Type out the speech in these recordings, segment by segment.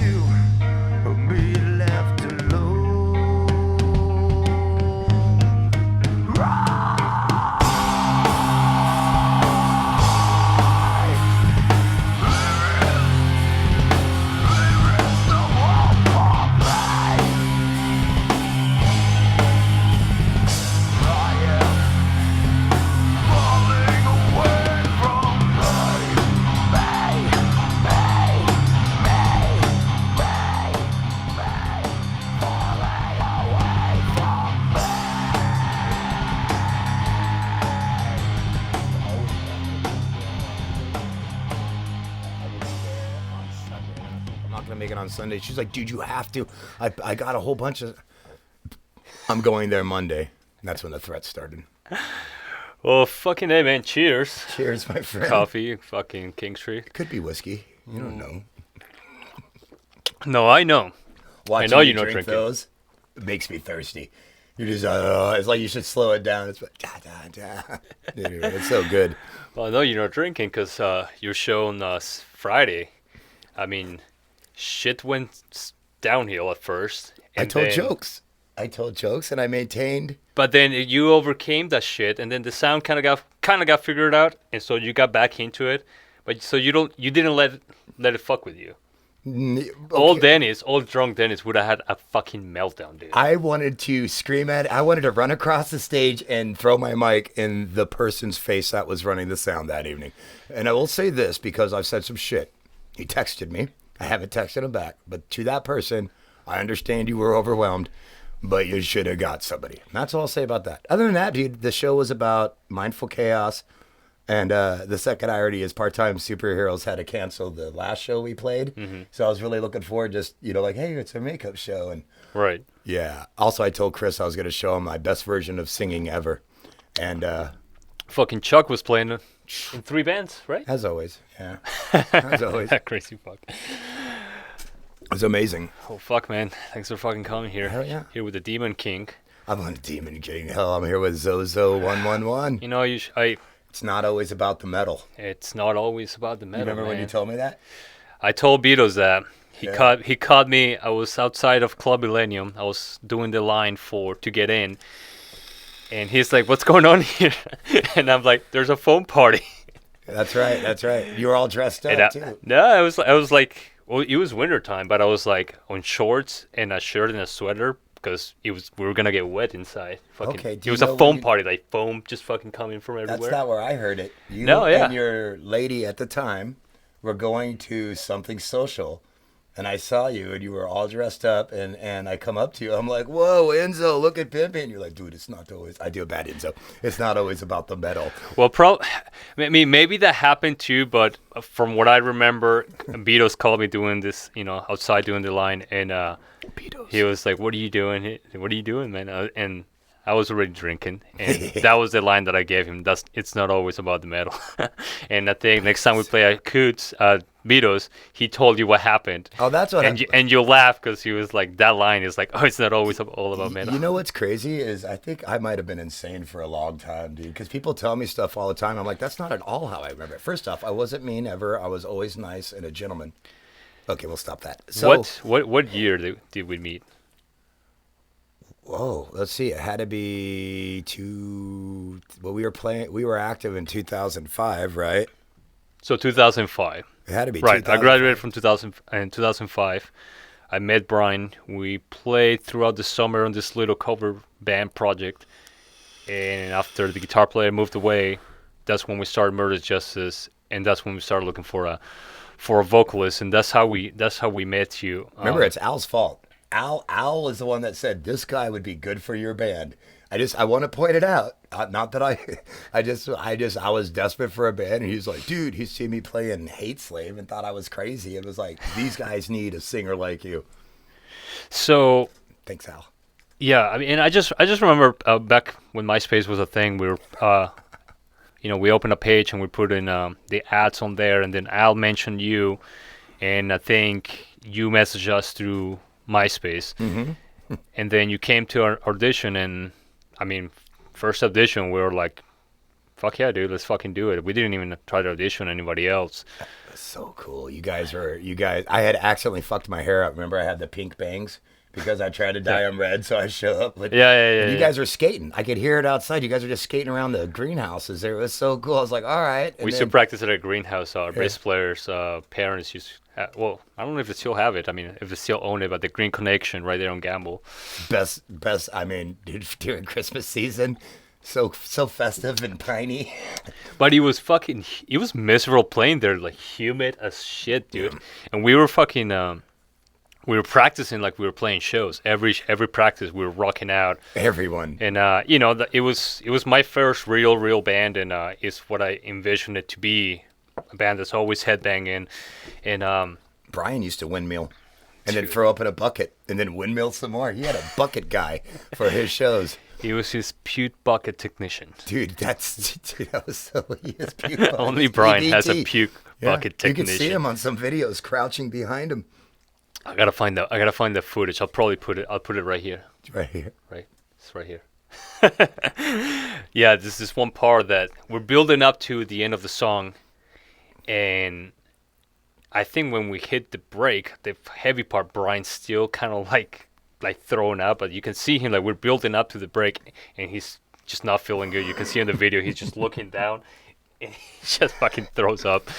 to be left make it on Sunday. She's like, dude, you have to. I got a whole bunch of... I'm going there Monday. And that's when the threat started. Well, fucking A, man. Cheers. Cheers, my friend. Coffee, fucking Kingstree. It could be whiskey. You don't know. No, I know. Watching I know you know drink drinking. those, it makes me thirsty. You're just, it's like you should slow it down. It's like, da, da, da. Dude, it's so good. Well, I know you're not drinking because your show on Friday, I mean, shit went downhill at first. I told jokes and I maintained. But then you overcame that shit, and then the sound kind of got figured out, and so you got back into it. But so you didn't let it fuck with you. Okay. Old drunk Dennis would have had a fucking meltdown, dude. I wanted to scream at it. I wanted to run across the stage and throw my mic in the person's face that was running the sound that evening. And I will say this because I've said some shit. He texted me. I haven't texted him back. But to that person, I understand you were overwhelmed, but you should have got somebody. And that's all I'll say about that. Other than that, dude, the show was about mindful chaos. And the second irony is Part-Time Superheroes had to cancel the last show we played. Mm-hmm. So I was really looking forward just, like, hey, it's a makeup show. And right. Yeah. Also, I told Chris I was going to show him my best version of singing ever. And fucking Chuck was playing in 3 bands, right? As always. Yeah. As always. That crazy fuck. It was amazing. Oh, fuck, man. Thanks for fucking coming here. Hell yeah. Here with the Demon King. I'm on Demon King. Hell, I'm here with Zozo111. You know, It's not always about the metal. It's not always about the metal. You remember when you told me that? I told Beatles that. He caught me. I was outside of Club Millennium. I was doing the line to get in. And he's like, what's going on here? And I'm like, there's a foam party. That's right. You were all dressed up, too. No, I was like, well, it was wintertime, but I was like on shorts and a shirt and a sweater. Because we were gonna get wet inside. It was a foam party, like foam just fucking coming from everywhere. That's not where I heard it. And your lady at the time were going to something social, and I saw you, and you were all dressed up, and I come up to you, I'm like, whoa, Enzo, look at Pimpin'. And you're like, dude, it's not always. I do a bad Enzo. It's not always about the metal. Well, maybe that happened too, but from what I remember, Beatles called me doing this, outside doing the line, and he was like, "What are you doing? What are you doing, man?" And I was already drinking, and that was the line that I gave him. It's not always about the metal. And I think next time we play at Coots, Beatles, he told you what happened. Oh, that's what. And you laugh because he was like, that line is like, oh, it's not always all about metal. You know what's crazy is I think I might have been insane for a long time, dude. Because people tell me stuff all the time. I'm like, that's not at all how I remember it. First off, I wasn't mean ever. I was always nice and a gentleman. Okay, we'll stop that. So, what year did we meet? Whoa, let's see. It had to be we were active in 2005, right? So 2005. It had to be right. I graduated from 2005. I met Brian. We played throughout the summer on this little cover band project. And after the guitar player moved away, that's when we started Murder's Justice, and that's when we started looking for a vocalist, and that's how we met you. Remember, it's Al's fault. Al is the one that said this guy would be good for your band. I want to point it out. Not that I was desperate for a band, and he's like, dude, he's seen me playing Hate Slave and thought I was crazy. It was like, these guys need a singer like you. So thanks, Al. Yeah, I mean, I just remember back when MySpace was a thing, we were. We opened a page and we put in the ads on there, and then Al mentioned you, and I think you messaged us through MySpace. Mm-hmm. And then you came to our audition, and I mean, first audition, we were like fuck yeah, dude, let's fucking do it. We didn't even try to audition anybody else. So cool. You guys. I had accidentally fucked my hair up. Remember, I had the pink bangs because I tried to dye them red, so I show up. With, and you guys were skating. I could hear it outside. You guys were just skating around the greenhouses there. It was so cool. I was like, all right. We used to practice at a greenhouse. Our bass players' parents used. Well, I don't know if they still have it. I mean, if they still own it, but the Green Connection right there on Gamble. Best. I mean, dude, during Christmas season. So festive and piney. But he was miserable playing there, like humid as shit, dude. And we were fucking we were practicing like we were playing shows. Every practice we were rocking out. Everyone. And it was my first real band, and it's what I envisioned it to be, a band that's always headbanging. And Brian used to windmill and then throw up in a bucket and then windmill some more. He had a bucket guy for his shows. He was his puke bucket technician. Dude, that was so he is puke bucket. Only Brian has a puke bucket technician. You can see him on some videos crouching behind him. I gotta find the footage. I'll put it right here. It's right here. Right. It's right here. Yeah, this is one part that we're building up to the end of the song, and I think when we hit the break, the heavy part, Brian's still kind of like throwing up, but you can see him like we're building up to the break, and he's just not feeling good. You can see in the video he's just looking down, and he just fucking throws up,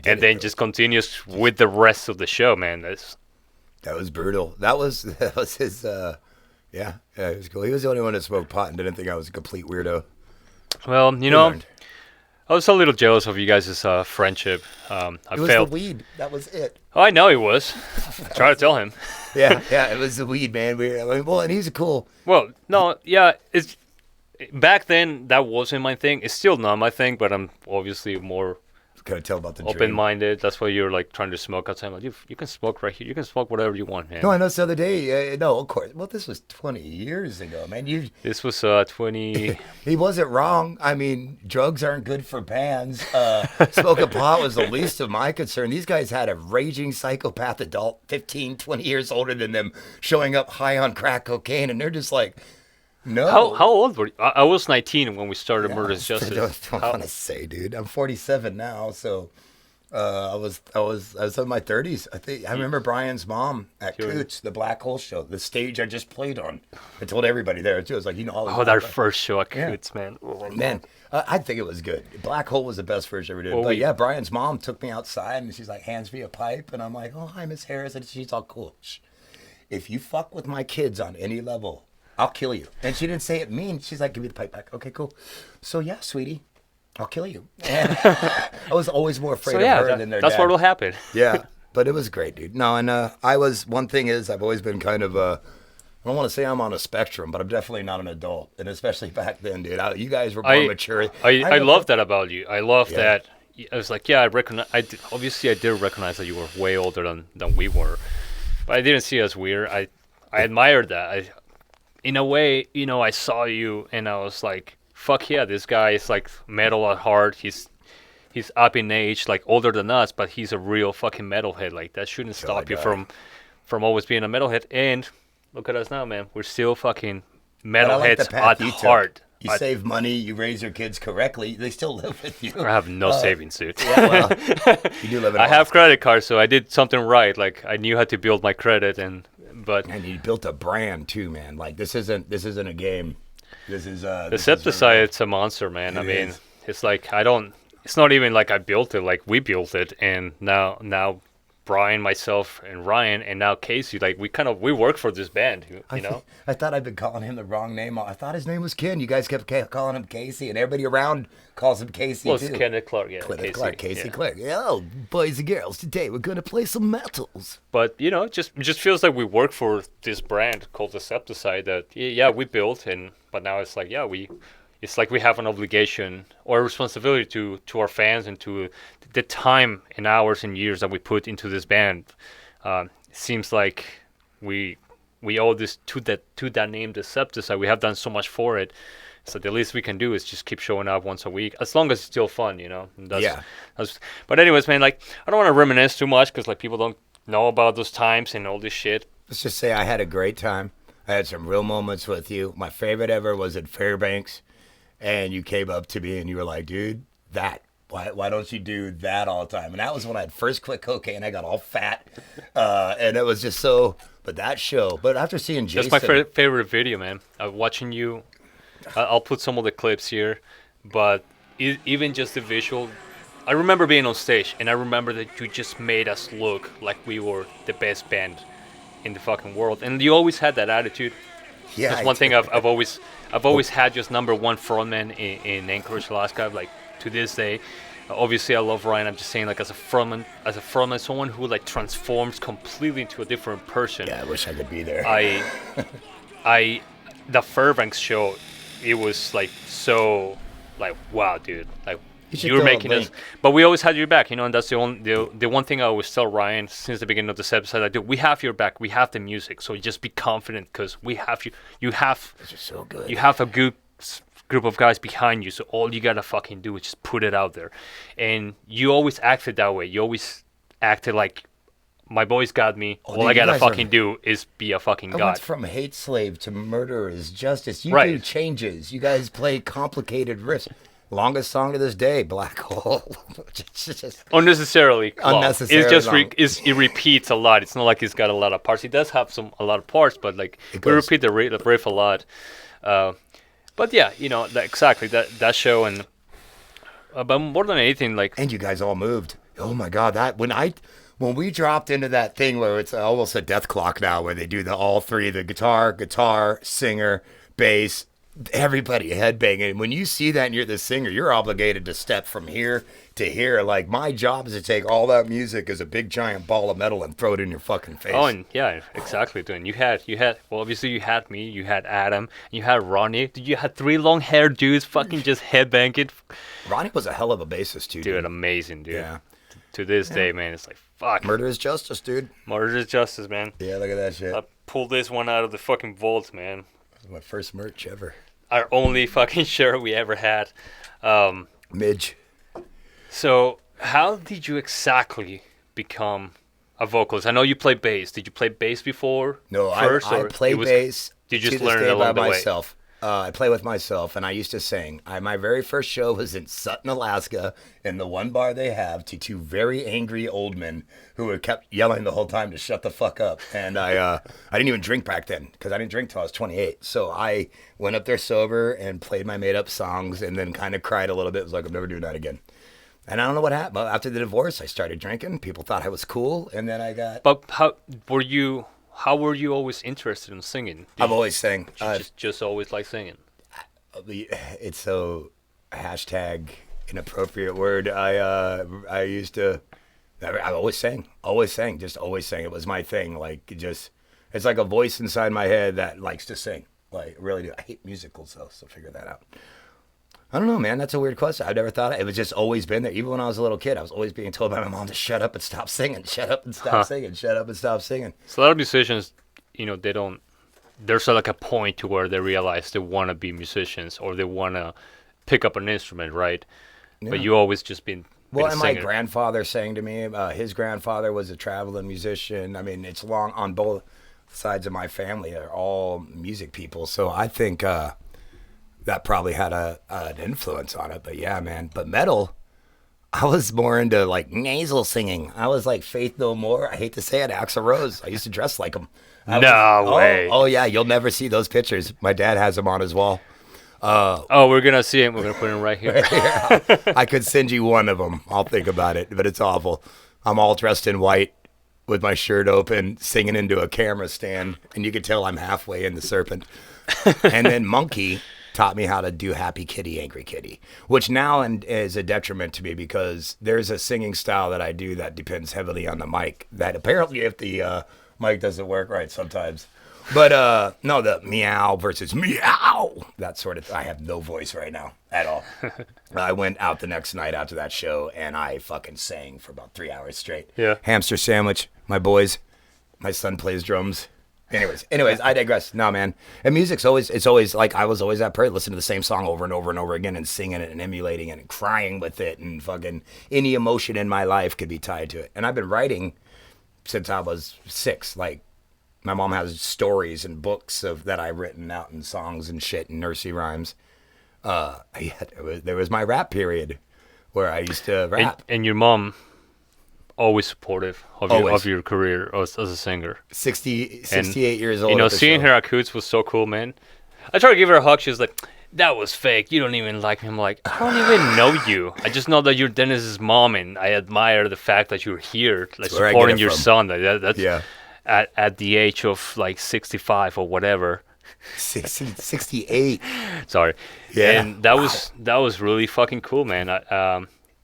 and then just continues with the rest of the show. Man, that was brutal. That was his. Yeah, it was cool. He was the only one that smoked pot and didn't think I was a complete weirdo. Well, I was a little jealous of you guys' friendship. It was the weed. That was it. Oh, I know he was. Try to tell him. Yeah, it was the weed, man. And he's a cool. Well, no, yeah, it's back then that wasn't my thing. It's still not my thing, but I'm obviously more Gotta tell about the open-minded. That's why you're like trying to smoke outside. I'm like, you can smoke right here. You can smoke whatever you want, man. No, I know. The other day, no, of course. Well, this was 20 years ago, man. This was 20. He wasn't wrong. I mean, drugs aren't good for bands. Smoking pot was the least of my concern. These guys had a raging psychopath adult, 15, 20 years older than them, showing up high on crack cocaine, and they're just like, no. How old were you? I was 19 when we started Murder's Justice. I don't want to say, dude. I'm 47 now, so I was in my 30s. I remember Brian's mom at Coots, the Black Hole show, the stage I just played on. I told everybody there too. I was like, our first show at Coots, man. Oh, man, I think it was good. Black Hole was the best first ever did. But yeah, Brian's mom took me outside and she's like, hands me a pipe, and I'm like, oh, hi, Miss Harris, and she's all cool. If you fuck with my kids on any level, I'll kill you. And she didn't say it mean. She's like, give me the pipe back. Okay, cool. So yeah, sweetie, I'll kill you. And I was always more afraid of her than their dad. That's what will happen. Yeah, but it was great, dude. No, and one thing is, I've always been kind of I don't want to say I'm on a spectrum, but I'm definitely not an adult. And especially back then, dude, you guys were more mature. I love that about you. I love that. I was like, I recognize. Obviously, I did recognize that you were way older than we were, but I didn't see it as weird. I admired that. In a way, I saw you and I was like, fuck yeah, this guy is like metal at heart. He's up in age, like older than us, but he's a real fucking metalhead. Like that shouldn't stop you from always being a metalhead. And look at us now, man. We're still fucking metalheads at heart. You save money, you raise your kids correctly, they still live with you. I have no savings, dude. Yeah, well, you do live in I have credit cards, so I did something right. Like I knew how to build my credit and you built a brand too, man. Like this isn't a game. This is the Septicide. It's a monster, man. It's like it's not even like I built it. Like we built it, and now Brian, myself, and Ryan, and now Casey. Like we work for this band. I thought I'd been calling him the wrong name. I thought his name was Ken. You guys kept calling him Casey, and everybody around calls him Casey too. It's Kenneth Clark, yeah. Casey Clark. Oh, boys and girls, today we're gonna play some metals. But it just feels like we work for this brand called the Septicide that we built, but now it's like it's like we have an obligation or a responsibility to our fans and to the time and hours and years that we put into this band. It seems like we owe this to that name, the Septicide. We have done so much for it. So the least we can do is just keep showing up once a week, as long as it's still fun, But anyways, man, like I don't want to reminisce too much because like people don't know about those times and all this shit. Let's just say I had a great time. I had some real moments with you. My favorite ever was at Fairbanks. and you came up to me and you were like, dude, why don't you do that all the time? And that was when I had first quit cocaine. I got all fat, and it was just so. But that show. But after seeing Jason, that's my favorite video, man. Watching you. I'll put some of the clips here, but even just the visual. I remember being on stage, and I remember that you just made us look like we were the best band in the fucking world, and you always had that attitude. yeah, That's one thing I've always had, just number one frontman in Anchorage, Alaska. Like to this day, obviously I love Ryan. I'm just saying, like as a frontman, someone who like transforms completely into a different person. Yeah, I wish I could be there. The Fairbanks show, it was like so, like wow, dude, like you were making us, but we always had your back, you know, and that's the one thing I always tell Ryan since the beginning of this episode. Like, dude, we have your back, we have the music, so just be confident because we have you. You have, this is so good. You have a good group of guys behind you, so all you gotta fucking do is just put it out there. And you always acted that way. You always acted like my boys got me. All I gotta fucking do is be a fucking god. Went from hate slave to murderer is justice. You Right. do changes. You guys play complicated riffs. Longest song to this day, Black Hole. Just Unnecessarily long. Unnecessarily It's just long. it repeats a lot. It's not like he's got a lot of parts. He does have a lot of parts, but like we repeat the riff a lot. But yeah, you know, exactly that show, and but more than anything, like, and you guys all moved. Oh my God, that when we dropped into that thing where it's almost a death clock now, where they do all three, the guitar, singer, bass, everybody headbanging. And when you see that and you're the singer, you're obligated to step from here to here. Like my job is to take all that music as a big giant ball of metal and throw it in your fucking face. oh, and yeah, exactly. Dude, you had well, obviously you had me, you had Adam, you had Ronnie. You had three long-haired dudes fucking just headbanging. Ronnie was a hell of a bassist too, Dude, amazing, dude. Yeah. To this day, man, it's like fuck. Murder is justice, dude. Murder is justice, man. Yeah, look at that shit. I pulled this one out of the fucking vault, man. My first merch ever. Our only fucking shirt we ever had. Midge. So, how did you exactly become a vocalist? I know you play bass. Did you play bass before? No, first, I play bass. Did you to just this learn day it along by the way? myself. I play with myself, and I used to sing. My very first show was in Sutton, Alaska, in the one bar they have, to two very angry old men who had kept yelling the whole time to shut the fuck up. And I didn't even drink back then, because I didn't drink till I was 28. So I went up there sober and played my made-up songs, and then kind of cried a little bit. It was like, I'm never doing that again. And I don't know what happened. But after the divorce, I started drinking. People thought I was cool, and then I got... But how were you always interested in singing? I've always sang. Just always like singing. It's so hashtag inappropriate word. I used to. I always sang. Just always sang. It was my thing. Like it's like a voice inside my head that likes to sing. Like really do. I hate musicals though, so figure that out. I don't know, man. That's a weird question. I've never thought it was just always been there. Even when I was a little kid, I was always being told by my mom to shut up and stop singing. Shut up and stop singing. Shut up and stop singing. So a lot of musicians, you know, they don't. There's like a point to where they realize they want to be musicians or they want to pick up an instrument, right? Yeah. But you always just been well, a and singer. My grandfather sang to me. His grandfather was a traveling musician. I mean, it's long on both sides of my family. They're all music people. So I think that probably had an influence on it. But yeah, man. But metal, I was more into like nasal singing. I was like Faith No More. I hate to say it, Axl Rose. I used to dress like him. No way. Oh yeah, you'll never see those pictures. My dad has them on his wall. We're gonna see him. We're gonna put him right here. Yeah. I could send you one of them. I'll think about it, but it's awful. I'm all dressed in white with my shirt open, singing into a camera stand, and you could tell I'm halfway in the Serpent. And then Monkey taught me how to do Happy Kitty, Angry Kitty, which now is a detriment to me because there's a singing style that I do that depends heavily on the mic. That apparently, if the mic doesn't work right sometimes. But no, the meow versus meow, that sort of, I have no voice right now at all. I went out the next night after that show and I fucking sang for about 3 hours straight. Yeah. Hamster sandwich, my boys, my son plays drums. Anyways, I digress. No, man. And music's it's always like, I was always that person, listening to the same song over and over and over again and singing it and emulating it and crying with it and fucking any emotion in my life could be tied to it. And I've been writing since I was 6. Like, my mom has stories and books that I've written out in songs and shit and nursery rhymes. There was my rap period where I used to rap. And your mom, always supportive of your career as a singer. 68 years old. You know, seeing her at Coots was so cool, man. I tried to give her a hug. She was like, that was fake. You don't even like me. I'm like, I don't even know you. I just know that you're Dennis's mom, and I admire the fact that you're here, like supporting your son. That's at the age of like 65 or whatever. 68. Sorry. Yeah. And that was really fucking cool, man.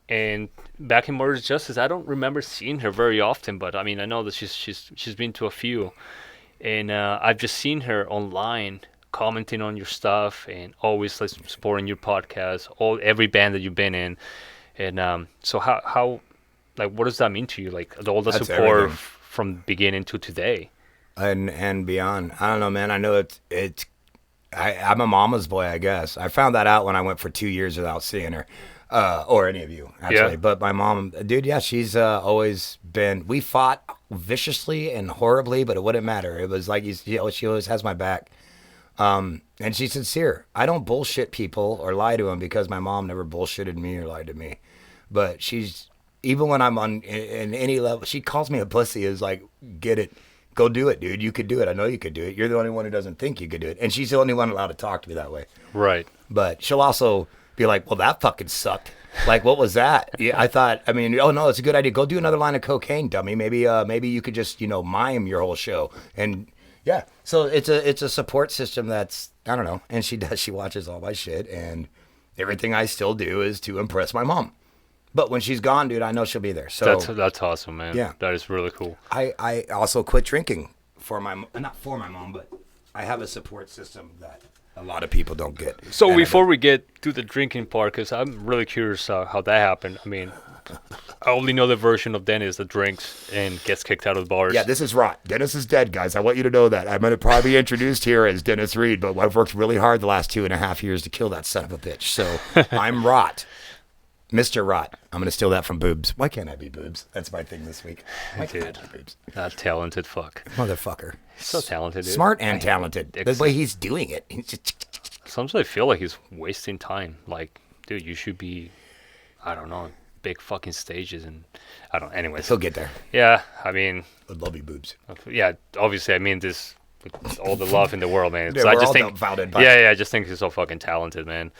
And back in Murder's Justice, I don't remember seeing her very often, but I mean, I know that she's been to a few, and I've just seen her online commenting on your stuff and always like supporting your podcast, every band that you've been in, and so how like what does that mean to you? Like all the support from beginning to today, and beyond. I don't know, man. I know I'm a mama's boy, I guess. I found that out when I went for 2 years without seeing her. Or any of you, actually. Yeah. But my mom, dude, yeah, she's always been, we fought viciously and horribly, but it wouldn't matter. It was like, she always has my back. And she's sincere. I don't bullshit people or lie to them because my mom never bullshitted me or lied to me. But even when I'm in any level, she calls me a pussy, is like, get it. Go do it, dude. You could do it. I know you could do it. You're the only one who doesn't think you could do it. And she's the only one allowed to talk to me that way. Right? But she'll also be like, well, that fucking sucked. Like, what was that? Yeah, oh no, it's a good idea. Go do another line of cocaine, dummy. Maybe you could just, mime your whole show. And yeah, so it's a support system that's, I don't know. And she watches all my shit, and everything I still do is to impress my mom. But when she's gone, dude, I know she'll be there. So that's awesome, man. Yeah, that is really cool. I also quit drinking not for my mom, but I have a support system that a lot of people don't get. So before we get to the drinking part, because I'm really curious how that happened. I mean, I only know the version of Dennis that drinks and gets kicked out of the bars. Yeah, this is ROTT. Dennis is dead, guys. I want you to know that. I'm going to probably be introduced here as Dennis Reid, but I've worked really hard the last 2.5 years to kill that son of a bitch. So I'm ROTT. Mr. ROTT. I'm going to steal that from Boobs. Why can't I be Boobs? That's my thing this week. Why can't I be Boobs? That talented fuck. Motherfucker. So talented, dude. Smart and talented. The way he's doing it. He's just... Sometimes I feel like he's wasting time. Like, dude, you should be, I don't know, big fucking stages and I don't. Anyways, he'll get there. Yeah, I mean, I love you, Boobs. Yeah, obviously, I mean this with all the love in the world, man. Yeah, I just think, dumbfounded. I just think he's so fucking talented, man.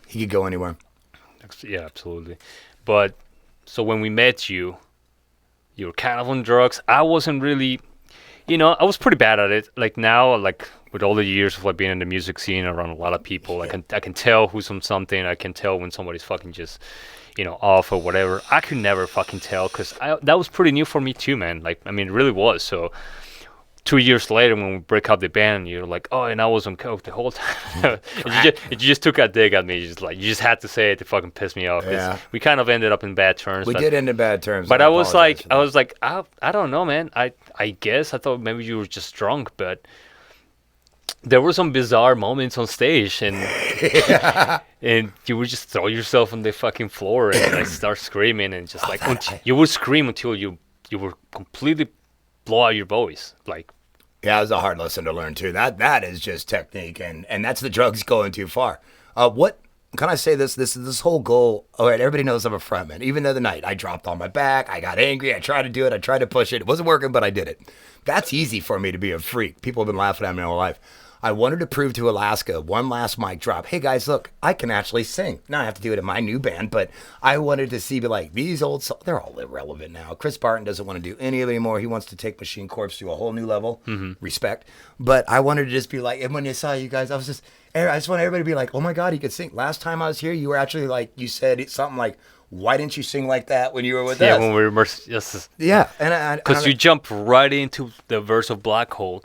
He could go anywhere. Yeah, absolutely. But so when we met you were kind of on drugs. I wasn't really, I was pretty bad at it. Like now, like with all the years of like being in the music scene around a lot of people, I can tell who's on something. I can tell when somebody's fucking just, off or whatever. I could never fucking tell because that was pretty new for me too, man. Like, I mean, it really was. So 2 years later, when we break up the band, you're like, oh, and I was on coke the whole time. you just took a dig at me. You just had to say it to fucking piss me off. Yeah. We kind of ended up in bad terms. We did end in bad terms. But I was like, I don't know, man. I guess I thought maybe you were just drunk, but there were some bizarre moments on stage, and and you would just throw yourself on the fucking floor and like start screaming, and just like you would scream until you were completely blow out your voice. Like, yeah, it was a hard lesson to learn too. That is just technique, and that's the drugs going too far. What can I say? This whole goal. All right, everybody knows I'm a frontman. Even the other night, I dropped on my back. I got angry. I tried to do it. I tried to push it. It wasn't working, but I did it. That's easy for me to be a freak. People have been laughing at me my whole life. I wanted to prove to Alaska one last mic drop. Hey guys, look, I can actually sing. Now I have to do it in my new band, but I wanted to see, be like, these old songs, they're all irrelevant now. Chris Barton doesn't want to do any of it anymore. He wants to take Machine Corpse to a whole new level. Mm-hmm. Respect. But I wanted to just be like, and when I saw you guys, I just want everybody to be like, oh my God, he could sing. Last time I was here, you were actually like, you said something like, why didn't you sing like that when you were with us? Yeah, when we were just... Yeah. And because you jumped right into the verse of Black Hole,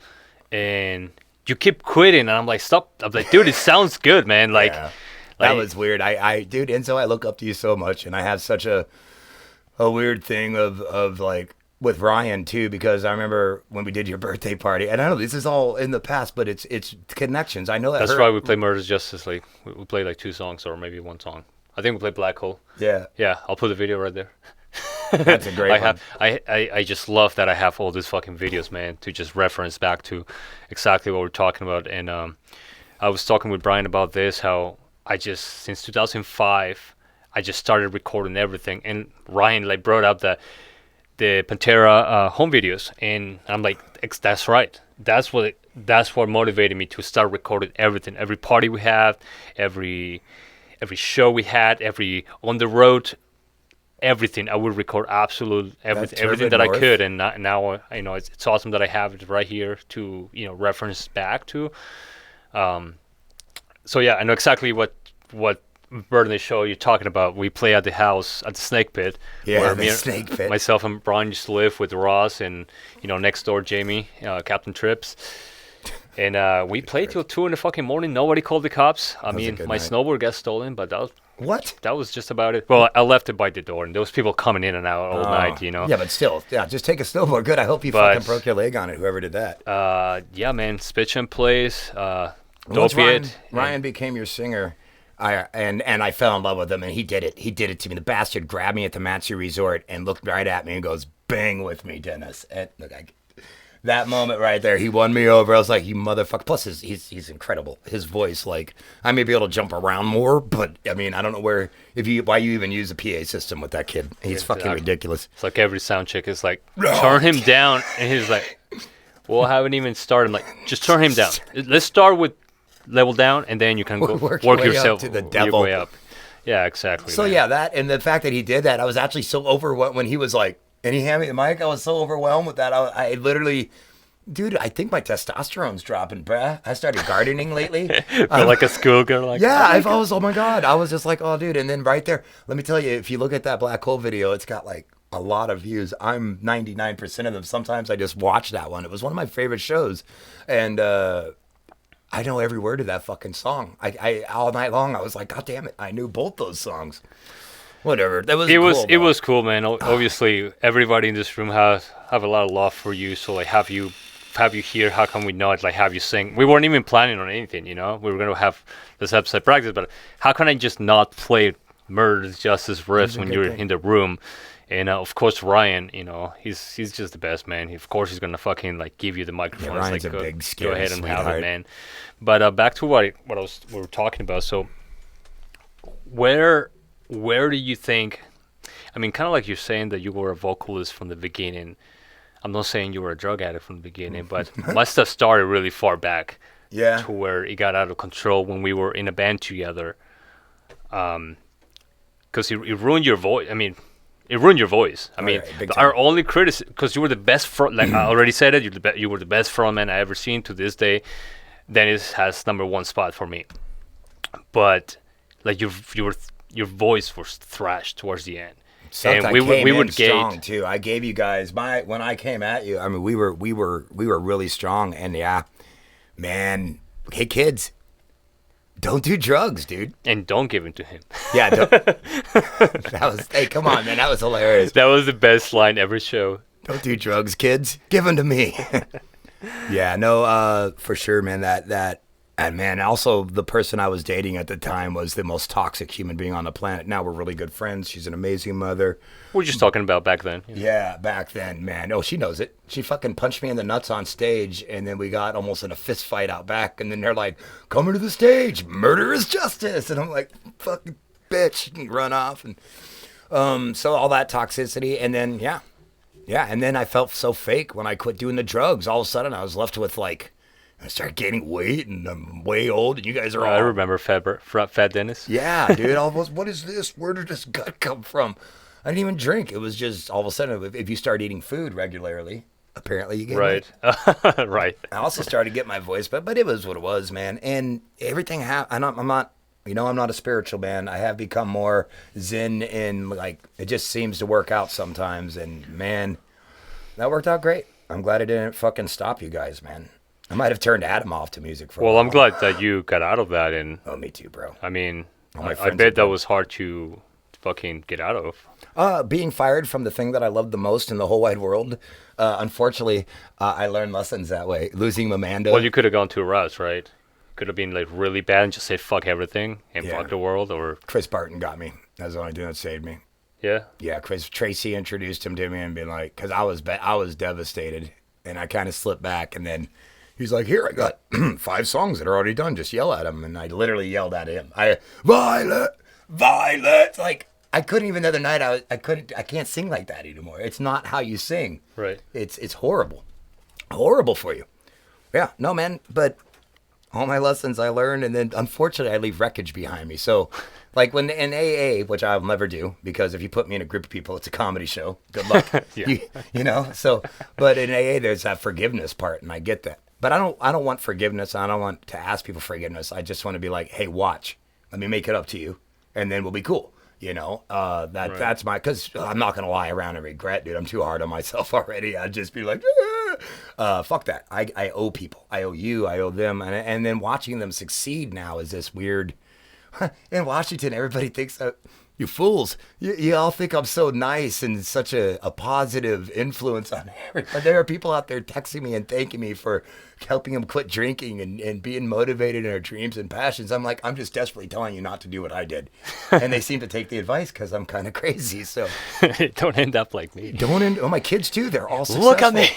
and you keep quitting, and I'm like, stop. I'm like, dude, it sounds good, man. Like, yeah, that was weird. Dude, Enzo, I look up to you so much, and I have such a weird thing of like with Ryan too, because I remember when we did your birthday party, and I know this is all in the past, but it's connections. I know that. That's why we play Murder's Justice League. We played like 2 songs or maybe 1 song. I think we played Black Hole. Yeah. Yeah, I'll put the video right there. That's a great one. I just love that I have all these fucking videos, man, to just reference back to exactly what we're talking about. And I was talking with Brian about this, how since 2005, I just started recording everything. And Ryan like brought up the Pantera home videos, and I'm like, that's right. That's what motivated me to start recording everything. Every party we had, every show we had, every on the road, everything. I would record everything that I could, and now it's awesome that I have it right here to reference back to. So yeah, I know exactly what birthday show you're talking about. We play at the house at the Snake Pit. Yeah, where the Snake Pit. Myself and Brian used to live with Ross, and next door Jamie, Captain Trips. And we played till 2 in the fucking morning. Nobody called the cops. I mean, my snowboard got stolen, but that was just about it. Well, I left it by the door, and there was people coming in and out all night, Yeah, but still, just take a snowboard. Good. I hope you fucking broke your leg on it, whoever did that. Yeah, man. Spitchin plays. Once Ryan became your singer, I fell in love with him, and he did it. He did it to me. The bastard grabbed me at the Matsu Resort and looked right at me and goes, "Bang with me, Dennis." And look, that moment right there, he won me over. I was like, "You motherfucker!" Plus, he's incredible. His voice, like, I may be able to jump around more, but I mean, I don't know why you even use a PA system with that kid. He's fucking ridiculous. It's like every sound check is like, turn him down, and he's like, "Well, I haven't even started." I'm like, "Just turn him down. Let's start with level down, and then you can go work yourself to the devil." Your way up. Yeah, exactly. So man. that and the fact that he did that, I was actually so overwhelmed when he was like. And he handed me the mic. I was so overwhelmed with that. I literally, dude, I think my testosterone's dropping, bruh. I started gardening lately. Like a schoolgirl. Like, oh my God. I was just like, oh, dude. And then right there, let me tell you, if you look at that black hole video, it's got like a lot of views. I'm 99% of them. Sometimes I just watch that one. It was one of my favorite shows. And I know every word of that fucking song. I all night long, I was like, God damn it. I knew both those songs. Whatever. It was cool, man. Obviously, everybody in this room have a lot of love for you. So like, have you here? How come we know it? Like, have you sing? We weren't even planning on anything, We were gonna have this episode practice, but how can I just not play Murder Justice riffs when you're in the room? And of course, Ryan, he's just the best, man. Of course, he's gonna fucking like give you the microphone. Yeah, Ryan's like, a big, scary, go ahead and sweetheart. have it, man. But back to what we were talking about. So, where do you think? I mean, kind of like you're saying that you were a vocalist from the beginning. I'm not saying you were a drug addict from the beginning, but must have started really far back. Yeah. To where it got out of control when we were in a band together. Because it ruined your voice. I mean, it ruined your voice. I mean, our only criticism, because you were the best front. Like I already said it, you were the best frontman I ever seen to this day. Dennis has #1 spot for me. But like your voice was thrashed towards the end. And we would strong too. I gave you guys when I came at you. I mean, we were really strong, and yeah, man. Hey kids, don't do drugs, dude. And don't give it to him. Yeah, hey, come on, man, that was hilarious. That was the best line ever show. Don't do drugs, kids. Give them to me. Yeah, no, for sure, man. And man, also the person I was dating at the time was the most toxic human being on the planet. Now we're really good friends. She's an amazing mother. We're just talking about back then. Yeah, back then, man. Oh, she knows it. She fucking punched me in the nuts on stage, and then we got almost in a fist fight out back. And then they're like, "Coming to the stage, murder is justice." And I'm like, "Fucking bitch," and run off. And so all that toxicity, and then yeah, and then I felt so fake when I quit doing the drugs. All of a sudden, I was left with like. I started gaining weight, and I'm way old, and you guys are all... I remember Fat Dennis. Yeah, dude, almost, what is this? Where did this gut come from? I didn't even drink. It was just, all of a sudden, if you start eating food regularly, apparently you get right. Right. I also started to get my voice, but it was what it was, man. And everything happened. I'm not a spiritual man. I have become more zen, and, like, it just seems to work out sometimes, and, man, that worked out great. I'm glad it didn't fucking stop you guys, man. I might have turned Adam off to music for a while. Well, I'm glad that you got out of that. And oh, me too, bro. I mean, I bet that was hard to fucking get out of. Being fired from the thing that I loved the most in the whole wide world. Unfortunately, I learned lessons that way. Losing Mamanda. Well, you could have gone to Russ, right? Could have been like really bad and just say fuck everything and fuck the world. Or Chris Barton got me. That's the only thing that saved me. Yeah. Yeah, Tracy introduced him to me and been like, because I was devastated, and I kind of slipped back, and then He's like, here, I got 5 songs that are already done. Just yell at him. And I literally yelled at him. Violet. Like, I couldn't even the other night. I can't sing like that anymore. It's not how you sing. Right. It's horrible. Horrible for you. Yeah, no, man. But all my lessons I learned, and then unfortunately I leave wreckage behind me. So, like when in AA, which I'll never do, because if you put me in a group of people, it's a comedy show. Good luck. Yeah. You know. So, but in AA, there's that forgiveness part, and I get that. But I don't want forgiveness. I don't want to ask people forgiveness. I just want to be like, hey, watch. Let me make it up to you, and then we'll be cool. You know, that's because I'm not gonna lie around and regret, dude. I'm too hard on myself already. I'd just be like, fuck that. I owe people. I owe you. I owe them. And then watching them succeed now is this weird. In Washington, everybody thinks that you fools. You all think I'm so nice and such a positive influence on everybody. There are people out there texting me and thanking me for helping them quit drinking and being motivated in their dreams and passions. I'm like, I'm just desperately telling you not to do what I did. And they seem to take the advice because I'm kind of crazy. So don't end up like me. Oh, my kids too. They're all successful. Look at me.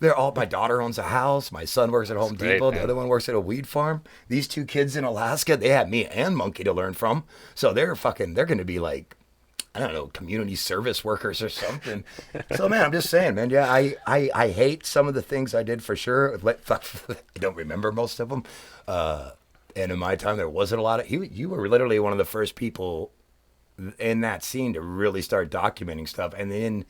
My daughter owns a house. My son works at Home Depot. The other one works at a weed farm. These 2 kids in Alaska, they have me and Monkey to learn from. So they're going to be like, I don't know, community service workers or something. So, man, I'm just saying, man, yeah, I hate some of the things I did for sure. I don't remember most of them. And in my time, there wasn't a lot of, you were literally one of the first people in that scene to really start documenting stuff. And then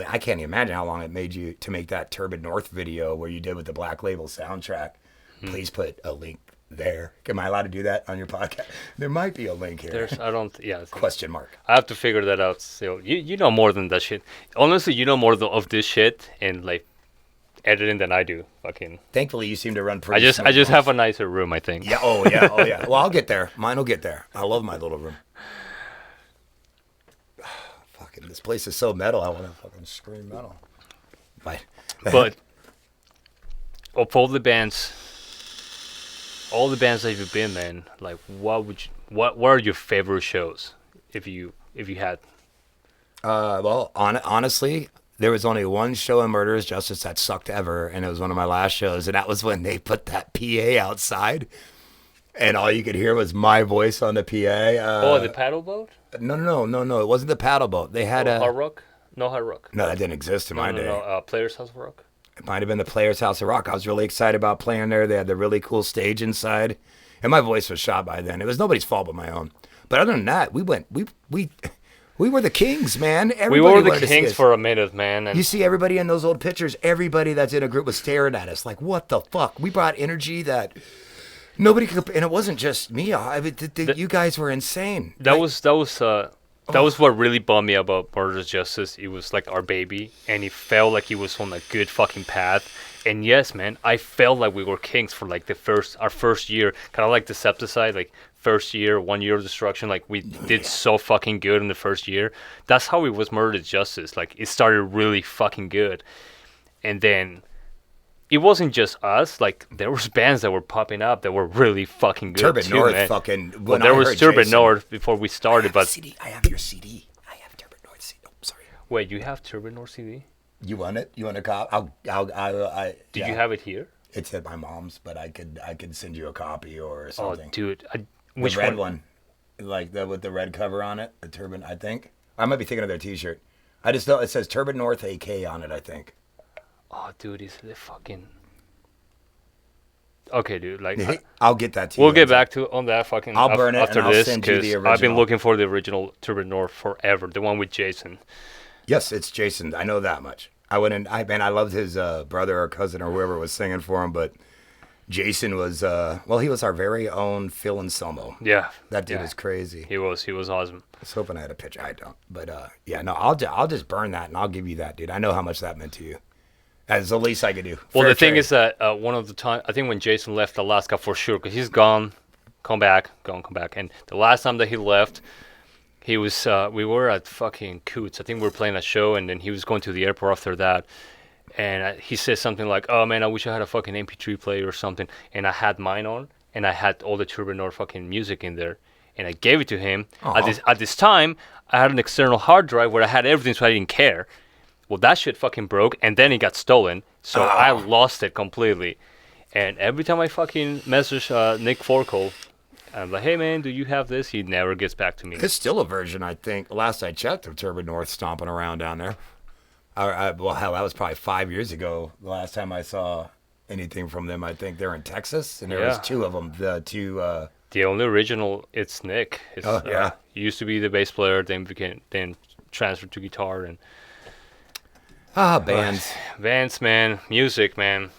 I can't even imagine how long it made you to make that Turbid North video where you did with the Black Label soundtrack. Please put a link there. Am I allowed to do that on your podcast? There might be a link here. Question mark. I have to figure that out. So you know more than that shit. Honestly, you know more of this shit and like editing than I do. Fucking. Thankfully, you seem to run pretty. I just have a nicer room, I think. Yeah. Oh yeah. Well, I'll get there. Mine will get there. I love my little room. Fucking, this place is so metal. I want to fucking scream metal. But of all the bands that you've been, man, like what are your favorite shows if you had? Well, honestly, there was only one show in Murderous Justice that sucked ever, and it was one of my last shows, and that was when they put that PA outside, and all you could hear was my voice on the PA. The paddle boat? No. It wasn't the paddle boat. They had Hard Rock? No Hard Rock. No, that didn't exist in my day. No, Players House of Rock. It might have been the Players House of Rock. I was really excited about playing there. They had the really cool stage inside, and my voice was shot by then. It was nobody's fault but my own. But other than that, we were the kings, man. We were the kings for a minute, man. And you see everybody in those old pictures, everybody that's in a group was staring at us like, what the fuck? We brought energy that nobody could, and it wasn't just me. You guys were insane. That was what really bummed me about Murderous Justice. It was like our baby, and it felt like it was on a good fucking path. And yes, man, I felt like we were kings for like our first year, kind of like Decepticide, like first year, 1 year of destruction. Like we did so fucking good in the first year. That's how it was Murderous Justice. Like it started really fucking good, and then it wasn't just us. Like there was bands that were popping up that were really fucking good. Turbid North, man. fucking. Well, there was Turbid North before we started, but I have your CD. I have Turbid North CD. Oh, sorry. Wait, you have Turbid North CD? You want it? You want a copy? Did you have it here? It's at my mom's, but I could send you a copy or something. Oh, dude, which the red one? Like with the red cover on it, the Turbid. I think I might be thinking of their T-shirt. I just know it says Turbid North AK on it. I think. Oh, dude, is it fucking? Okay, dude. Like, I'll get that to you. We'll get back to on that fucking. I'll burn it after and I'll this send you the original. I've been looking for the original Turbid North forever, the one with Jason. Yes, it's Jason. I know that much. I loved his brother or cousin or whoever was singing for him, but Jason was he was our very own Phil Anselmo. Yeah, that dude was crazy. He was awesome. I was hoping I had a picture. I don't, but I'll just burn that and I'll give you that, dude. I know how much that meant to you. That's the least I could do. Well, the thing is that one of the time, I think when Jason left Alaska for sure, because he's gone, come back, and the last time that he left, he was we were at fucking Coots. I think we were playing a show, and then he was going to the airport after that, and he said something like, "Oh man, I wish I had a fucking MP3 player or something," and I had mine on, and I had all the Turbid North fucking music in there, and I gave it to him. At this time, I had an external hard drive where I had everything, so I didn't care. Well, that shit fucking broke, and then it got stolen, so I lost it completely. And every time I fucking message Nick Forkel, I'm like, hey man, do you have this? He never gets back to me. There's still a version, I think. Last I checked, of Turbo North stomping around down there. Well, hell, that was probably 5 years ago. The last time I saw anything from them, I think they're in Texas, and there was two of them. The only original, it's Nick. He used to be the bass player, then transferred to guitar and. Bands. Bands, man. Music, man.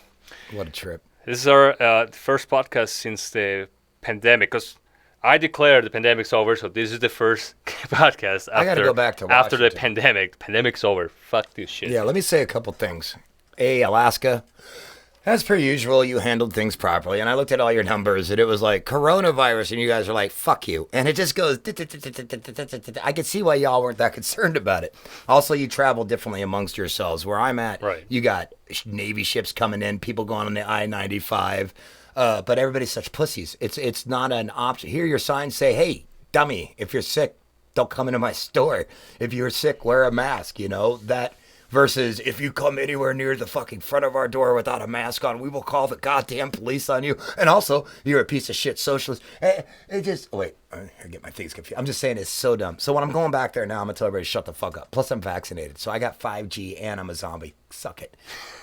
What a trip. This is our first podcast since the pandemic, because I declared the pandemic's over, so this is the first podcast I got to go back to after the Washington. pandemic. Pandemic's over. Fuck this shit. Yeah, let me say a couple things. Alaska, as per usual, you handled things properly. And I looked at all your numbers, and it was like coronavirus, and you guys are like, fuck you. And it just goes, I could see why y'all weren't that concerned about it. Also, you travel differently amongst yourselves. Where I'm at, Right. You got Navy ships coming in, people going on the I-95. But everybody's such pussies. It's not an option. Here, your signs say, hey, dummy, if you're sick, don't come into my store. If you're sick, wear a mask, you know, that versus if you come anywhere near the fucking front of our door without a mask on, we will call the goddamn police on you. And also, you're a piece of shit socialist. It just, wait, I get my things confused. I'm just saying it's so dumb. So when I'm going back there now, I'm going to tell everybody to shut the fuck up. Plus, I'm vaccinated. So I got 5G and I'm a zombie. Suck it.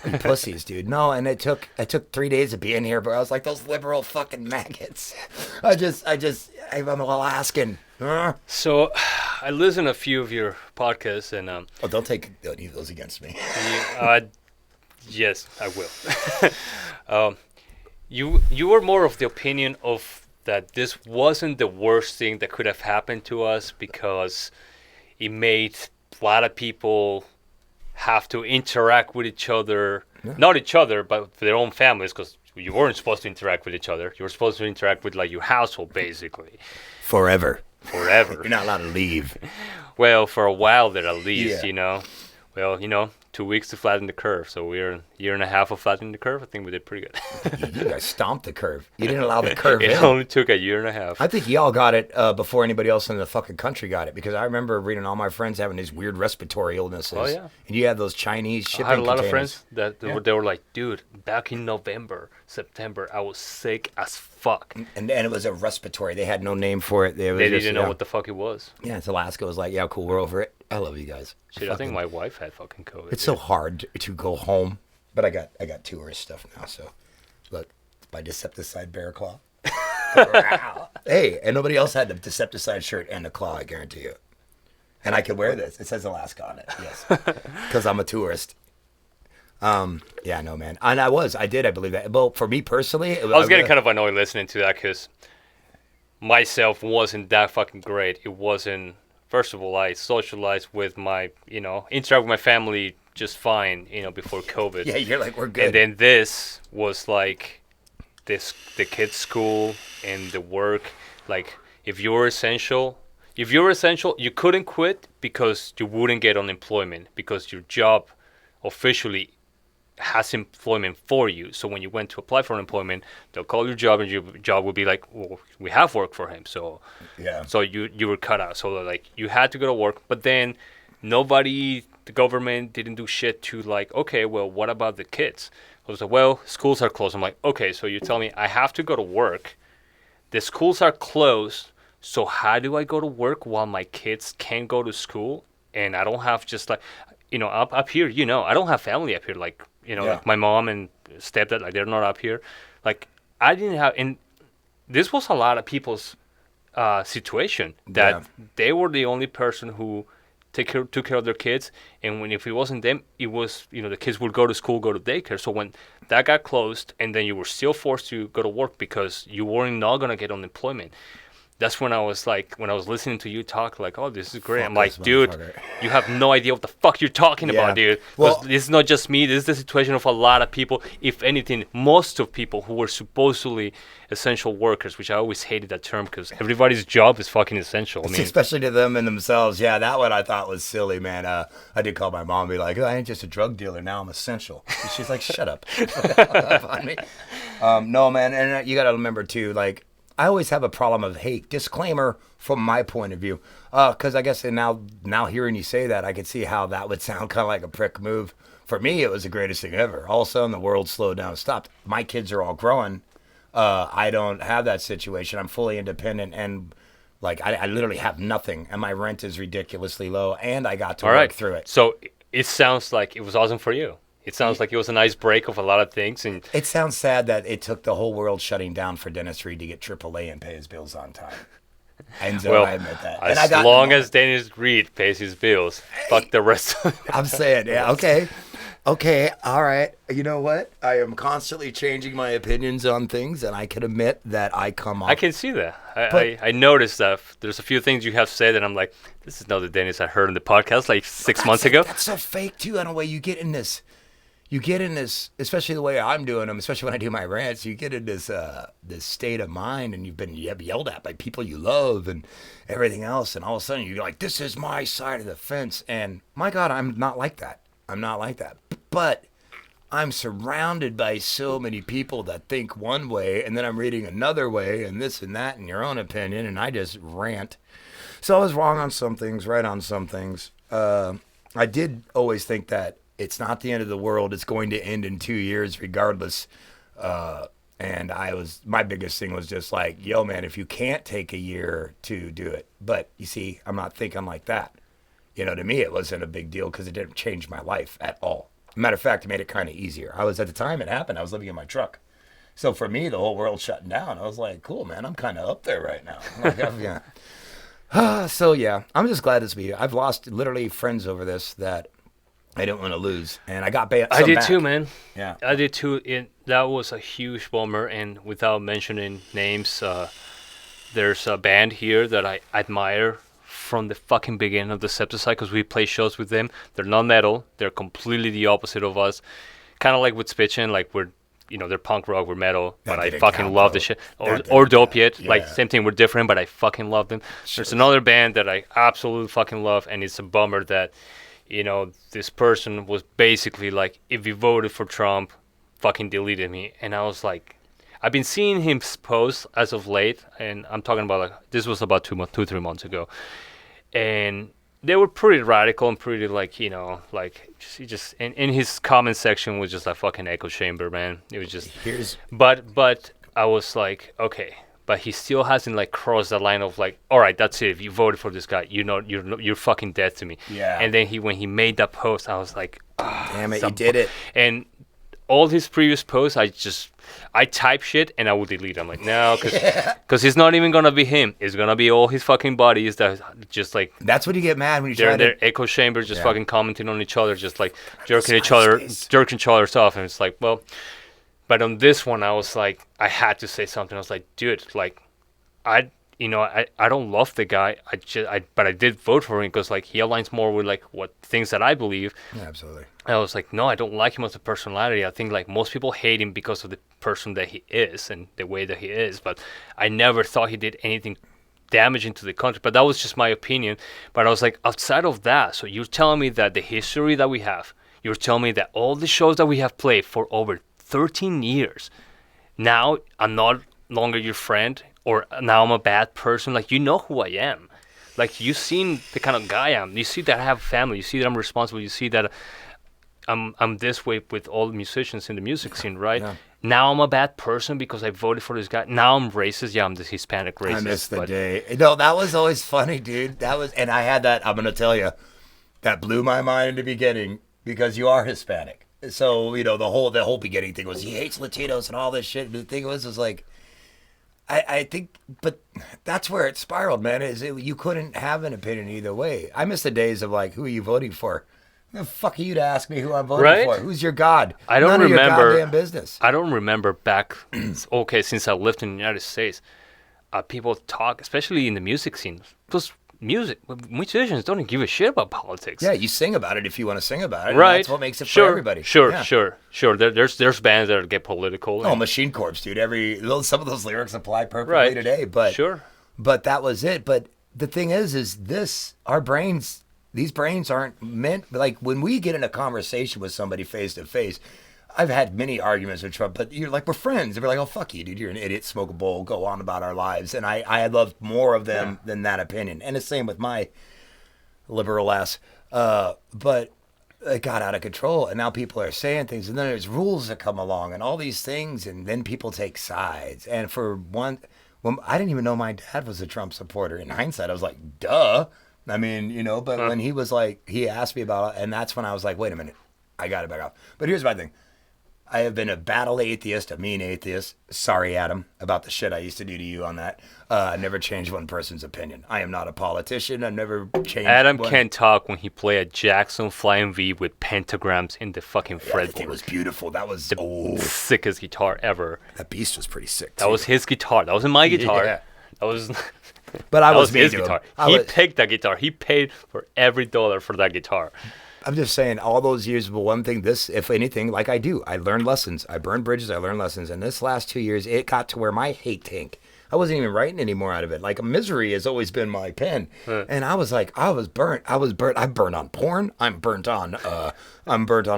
You pussies, dude. No, and it took 3 days of being here, but I was like, those liberal fucking maggots. I'm Alaskan. So, I listened to a few of your podcasts, and Don't take any of those against me. yes, I will. You were more of the opinion of that this wasn't the worst thing that could have happened to us because it made a lot of people have to interact with each other, not each other, but their own families, because you weren't supposed to interact with each other. You were supposed to interact with like your household, basically. Forever. Forever. You're not allowed to leave. Well, for a while there at least, Yeah. you know. Well, 2 weeks to flatten the curve. So we're a year and a half of flattening the curve. I think we did pretty good. You guys stomped the curve. You didn't allow the curve It in. only took a year and a half. I think y'all got it before anybody else in the fucking country got it, because I remember reading all my friends having these weird respiratory illnesses. Oh, yeah. And you had those Chinese shipping I had a lot of containers. friends that they were like, dude, back in November, September, I was sick as fuck. And it was a respiratory. They had no name for it. They didn't know what the fuck it was. Yeah, it's Alaska was like, yeah, cool, we're over it. I love you guys. Shit, I think my wife had fucking COVID. It's so hard to go home, but I got tourist stuff now. So, look, my Decepticide bear claw. Hey, and nobody else had the Decepticide shirt and the claw. I guarantee you. And I could wear this. It says Alaska on it. Yes, because I'm a tourist. Yeah, no, man. And I believe that. Well, for me personally, I was getting kind of annoyed listening to that because myself wasn't that fucking great. It wasn't. First of all, I socialized with my, interact with my family just fine, before COVID. Yeah, you're like, we're good. And then this was like the kids' school and the work. Like, if you're essential, you couldn't quit because you wouldn't get unemployment because your job officially has employment for you. So when you went to apply for unemployment, they'll call your job and your job will be like, well, we have work for him. So yeah. So you were cut out. So like you had to go to work, but then the government didn't do shit to like, okay, well, what about the kids? I was like, well, schools are closed. I'm like, okay, so you tell me I have to go to work. The schools are closed. So how do I go to work while my kids can't go to school? And I don't have just like, up here, I don't have family up here. Like, like my mom and stepdad, like they're not up here. Like I didn't have, and this was a lot of people's situation that they were the only person who took care of their kids. And if it wasn't them, it was, the kids would go to school, go to daycare. So when that got closed and then you were still forced to go to work because you weren't not going to get unemployment. That's when I was listening to you talk, like, oh, this is great. I'm like, dude, you have no idea what the fuck you're talking about, dude. Well, this is not just me. This is the situation of a lot of people. If anything, most of people who were supposedly essential workers, which I always hated that term because everybody's job is fucking essential. I mean, especially to them and themselves. Yeah, that one I thought was silly, man. I did call my mom and be like, I ain't just a drug dealer. Now I'm essential. And she's like, shut up. On me. No, man. And you got to remember, too, like, I always have a problem of, hey, disclaimer from my point of view. Because I guess now hearing you say that, I can see how that would sound kind of like a prick move. For me, it was the greatest thing ever. All of a sudden, the world slowed down and stopped. My kids are all growing. I don't have that situation. I'm fully independent, and like I literally have nothing, and my rent is ridiculously low, and I got to work through it. So it sounds like it was awesome for you. It sounds like it was a nice break of a lot of things. And it sounds sad that it took the whole world shutting down for Dennis Reid to get AAA and pay his bills on time. And so I admit that. As long as Dennis Reid pays his bills, fuck the rest of it. I'm saying, yeah, okay. Okay, all right. You know what? I am constantly changing my opinions on things, and I can admit that I come off. I can see that. I noticed that there's a few things you have said, and I'm like, this is not the Dennis I heard in the podcast like 6 months ago. That's so fake, too, in a way. You get in this, especially the way I'm doing them, especially when I do my rants, you get in this state of mind, and you've been yelled at by people you love and everything else, and all of a sudden you're like, this is my side of the fence, and my God, I'm not like that. I'm not like that. But I'm surrounded by so many people that think one way, and then I'm reading another way, and this and that, and your own opinion, and I just rant. So I was wrong on some things, right on some things. I did always think that it's not the end of the world. It's going to end in 2 years regardless. And my biggest thing was just like, yo, man, if you can't take a year to do it. But you see, I'm not thinking like that. You know, to me, it wasn't a big deal because it didn't change my life at all. Matter of fact, it made it kind of easier. I was, at the time it happened, I was living in my truck. So for me, the whole world shutting down. I was like, cool, man, I'm kind of up there right now. So, yeah, I'm just glad to be here. I've lost literally friends over this that I didn't want to lose. And I got some I did back. too, man. Yeah. I did too. That was a huge bummer. And without mentioning names, there's a band here that I admire from the fucking beginning of the Septicide, because we play shows with them. They're not metal. They're completely the opposite of us. Kind of like with Spitchin', like they're punk rock, we're metal, but I fucking love the shit. Or Dope Yet, yeah. Like same thing, we're different, but I fucking love them. Sure. There's another band that I absolutely fucking love, and it's a bummer that, this person was basically like, if you voted for Trump, fucking deleted me. And I was like, I've been seeing him post as of late, and I'm talking about this was about 3 months ago. And they were pretty radical and pretty just in his comment section was just a fucking echo chamber, man. It was just but I was like, okay, but he still hasn't crossed the line of all right, that's it. If you voted for this guy, you're fucking dead to me. Yeah. And then when he made that post, I was like, damn it, you did it. And all his previous posts, I type shit and I will delete. I'm like, no, because it's not even gonna be him. It's gonna be all his fucking buddies that just That's when you get mad when you try their echo chambers, just fucking commenting on each other, just jerking each other's off, and it's like, well. But on this one, I was like, I had to say something. I was like, dude, I don't love the guy. But I did vote for him because he aligns more with what things that I believe. Yeah, absolutely. I was like, no, I don't like him as a personality. I think most people hate him because of the person that he is and the way that he is. But I never thought he did anything damaging to the country. But that was just my opinion. But I was like, outside of that, so you're telling me that the history that we have, you're telling me that all the shows that we have played for over 13 years, now I'm not longer your friend, or now I'm a bad person. You know who I am. You've seen the kind of guy I am. You see that I have a family. You see that I'm responsible. You see that I'm this way with all the musicians in the music scene, right? Yeah. Now I'm a bad person because I voted for this guy. Now I'm racist. Yeah, I'm this Hispanic racist. I miss the day. No, that was always funny, dude. And I had that, I'm going to tell you, that blew my mind in the beginning because you are Hispanic. So, the whole beginning thing was he hates Latinos and all this shit. The thing was I think, but that's where it spiraled, man. You couldn't have an opinion either way. I miss the days of who are you voting for? The fuck are you to ask me who I'm voting for? Who's your God? I don't remember. None of your goddamn business. I don't remember back. Okay, since I lived in the United States, people talk, especially in the music scene, because musicians don't give a shit about politics. Yeah, you sing about it if you want to sing about it. Right. That's what makes it for everybody. Sure. There's bands that get political. Oh, Machine Corps, dude. Some of those lyrics apply perfectly today. But that was it. But the thing is these brains aren't meant, when we get in a conversation with somebody face to face, I've had many arguments with Trump, but you're we're friends. And we're oh, fuck you, dude. You're an idiot. Smoke a bowl. Go on about our lives. And I love more of them than that opinion. And the same with my liberal ass. But it got out of control, and now people are saying things, and then there's rules that come along, and all these things, and then people take sides. And for one, when I didn't even know my dad was a Trump supporter. In hindsight, I was like, duh. I mean, but when he was like, he asked me about it, and that's when I was like, wait a minute, I got to back off. But here's my thing. I have been a battle atheist, a mean atheist. Sorry, Adam, about the shit I used to do to you on that. I never changed one person's opinion. I am not a politician. I've never changed Adam one. can't talk when he played a Jackson Flying V with pentagrams in the fucking fretboard. It was beautiful. That was the sickest guitar ever. That beast was pretty sick, too. That was his guitar. That wasn't my guitar. Yeah. That was... But I that was his guitar. He picked that guitar. He paid for every dollar for that guitar. I'm just saying, all those years, but one thing, this, if anything, like I do, I learned lessons. I burned bridges, I learned lessons. And this last 2 years, it got to where my hate tank, I wasn't even writing any more out of it. Like, misery has always been my pen. And I was like, I was burnt. I'm burnt on porn. I'm burnt on a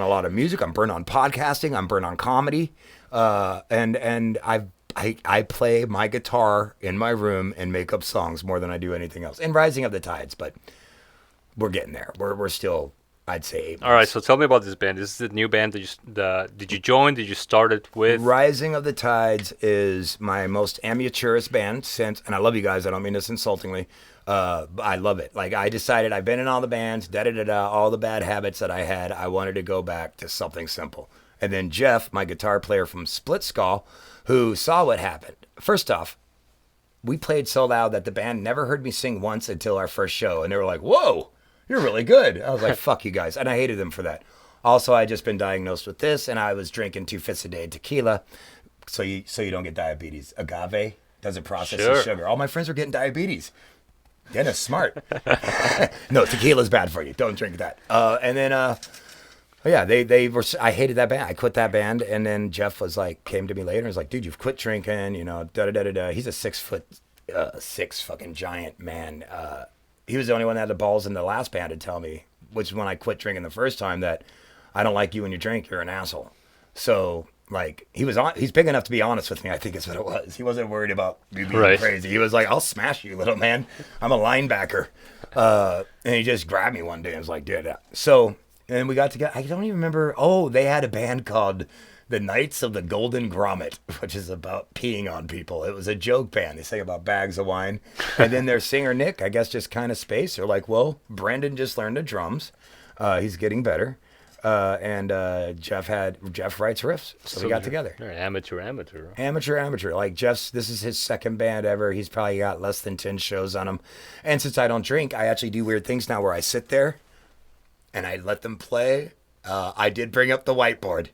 lot of music. I'm burnt on podcasting. I'm burnt on comedy. And I play my guitar in my room and make up songs more than I do anything else. And Rising of the Tides, but we're getting there. We're still, I'd say, 8 months. All right, so tell me about this band. This is the new band that did you join? Did you start it with? Rising of the Tides is my most amateurist band since, and I love you guys. I don't mean this insultingly. I love it. Like, I decided I've been in all the bands, all the bad habits that I had. I wanted to go back to something simple. And then Jeff, my guitar player from Split Skull, who saw what happened. First off, we played so loud that the band never heard me sing once until our first show. And they were like, whoa, you're really good. I was like, fuck you guys. And I hated them for that. Also, I just been diagnosed with this, and I was drinking 2 fifths a day of tequila so you don't get diabetes. Agave doesn't process the sugar. All my friends were getting diabetes. Dennis, smart. No, tequila's bad for you. Don't drink that. Yeah, they were. I hated that band. I quit that band, and then Jeff came to me later and was like, "Dude, you've quit drinking." He's a 6'6" fucking giant man. He was the only one that had the balls in the last band to tell me, which is when I quit drinking the first time, that I don't like you when you drink. You're an asshole. So he's big enough to be honest with me. I think is what it was. He wasn't worried about me being crazy. He was like, "I'll smash you, little man. I'm a linebacker." And he just grabbed me one day and was like, "Dude." So. And we got together. I don't even remember. Oh, they had a band called the Knights of the Golden Grommet, which is about peeing on people. It was a joke band. They sang about bags of wine. And then their singer, Nick, I guess just kind of spaced. They're like, well, Brandon just learned the drums. He's getting better. And Jeff writes riffs. So we got together. Amateur. Amateur. Like, this is his second band ever. He's probably got less than 10 shows on him. And since I don't drink, I actually do weird things now where I sit there and I let them play. I did bring up the whiteboard.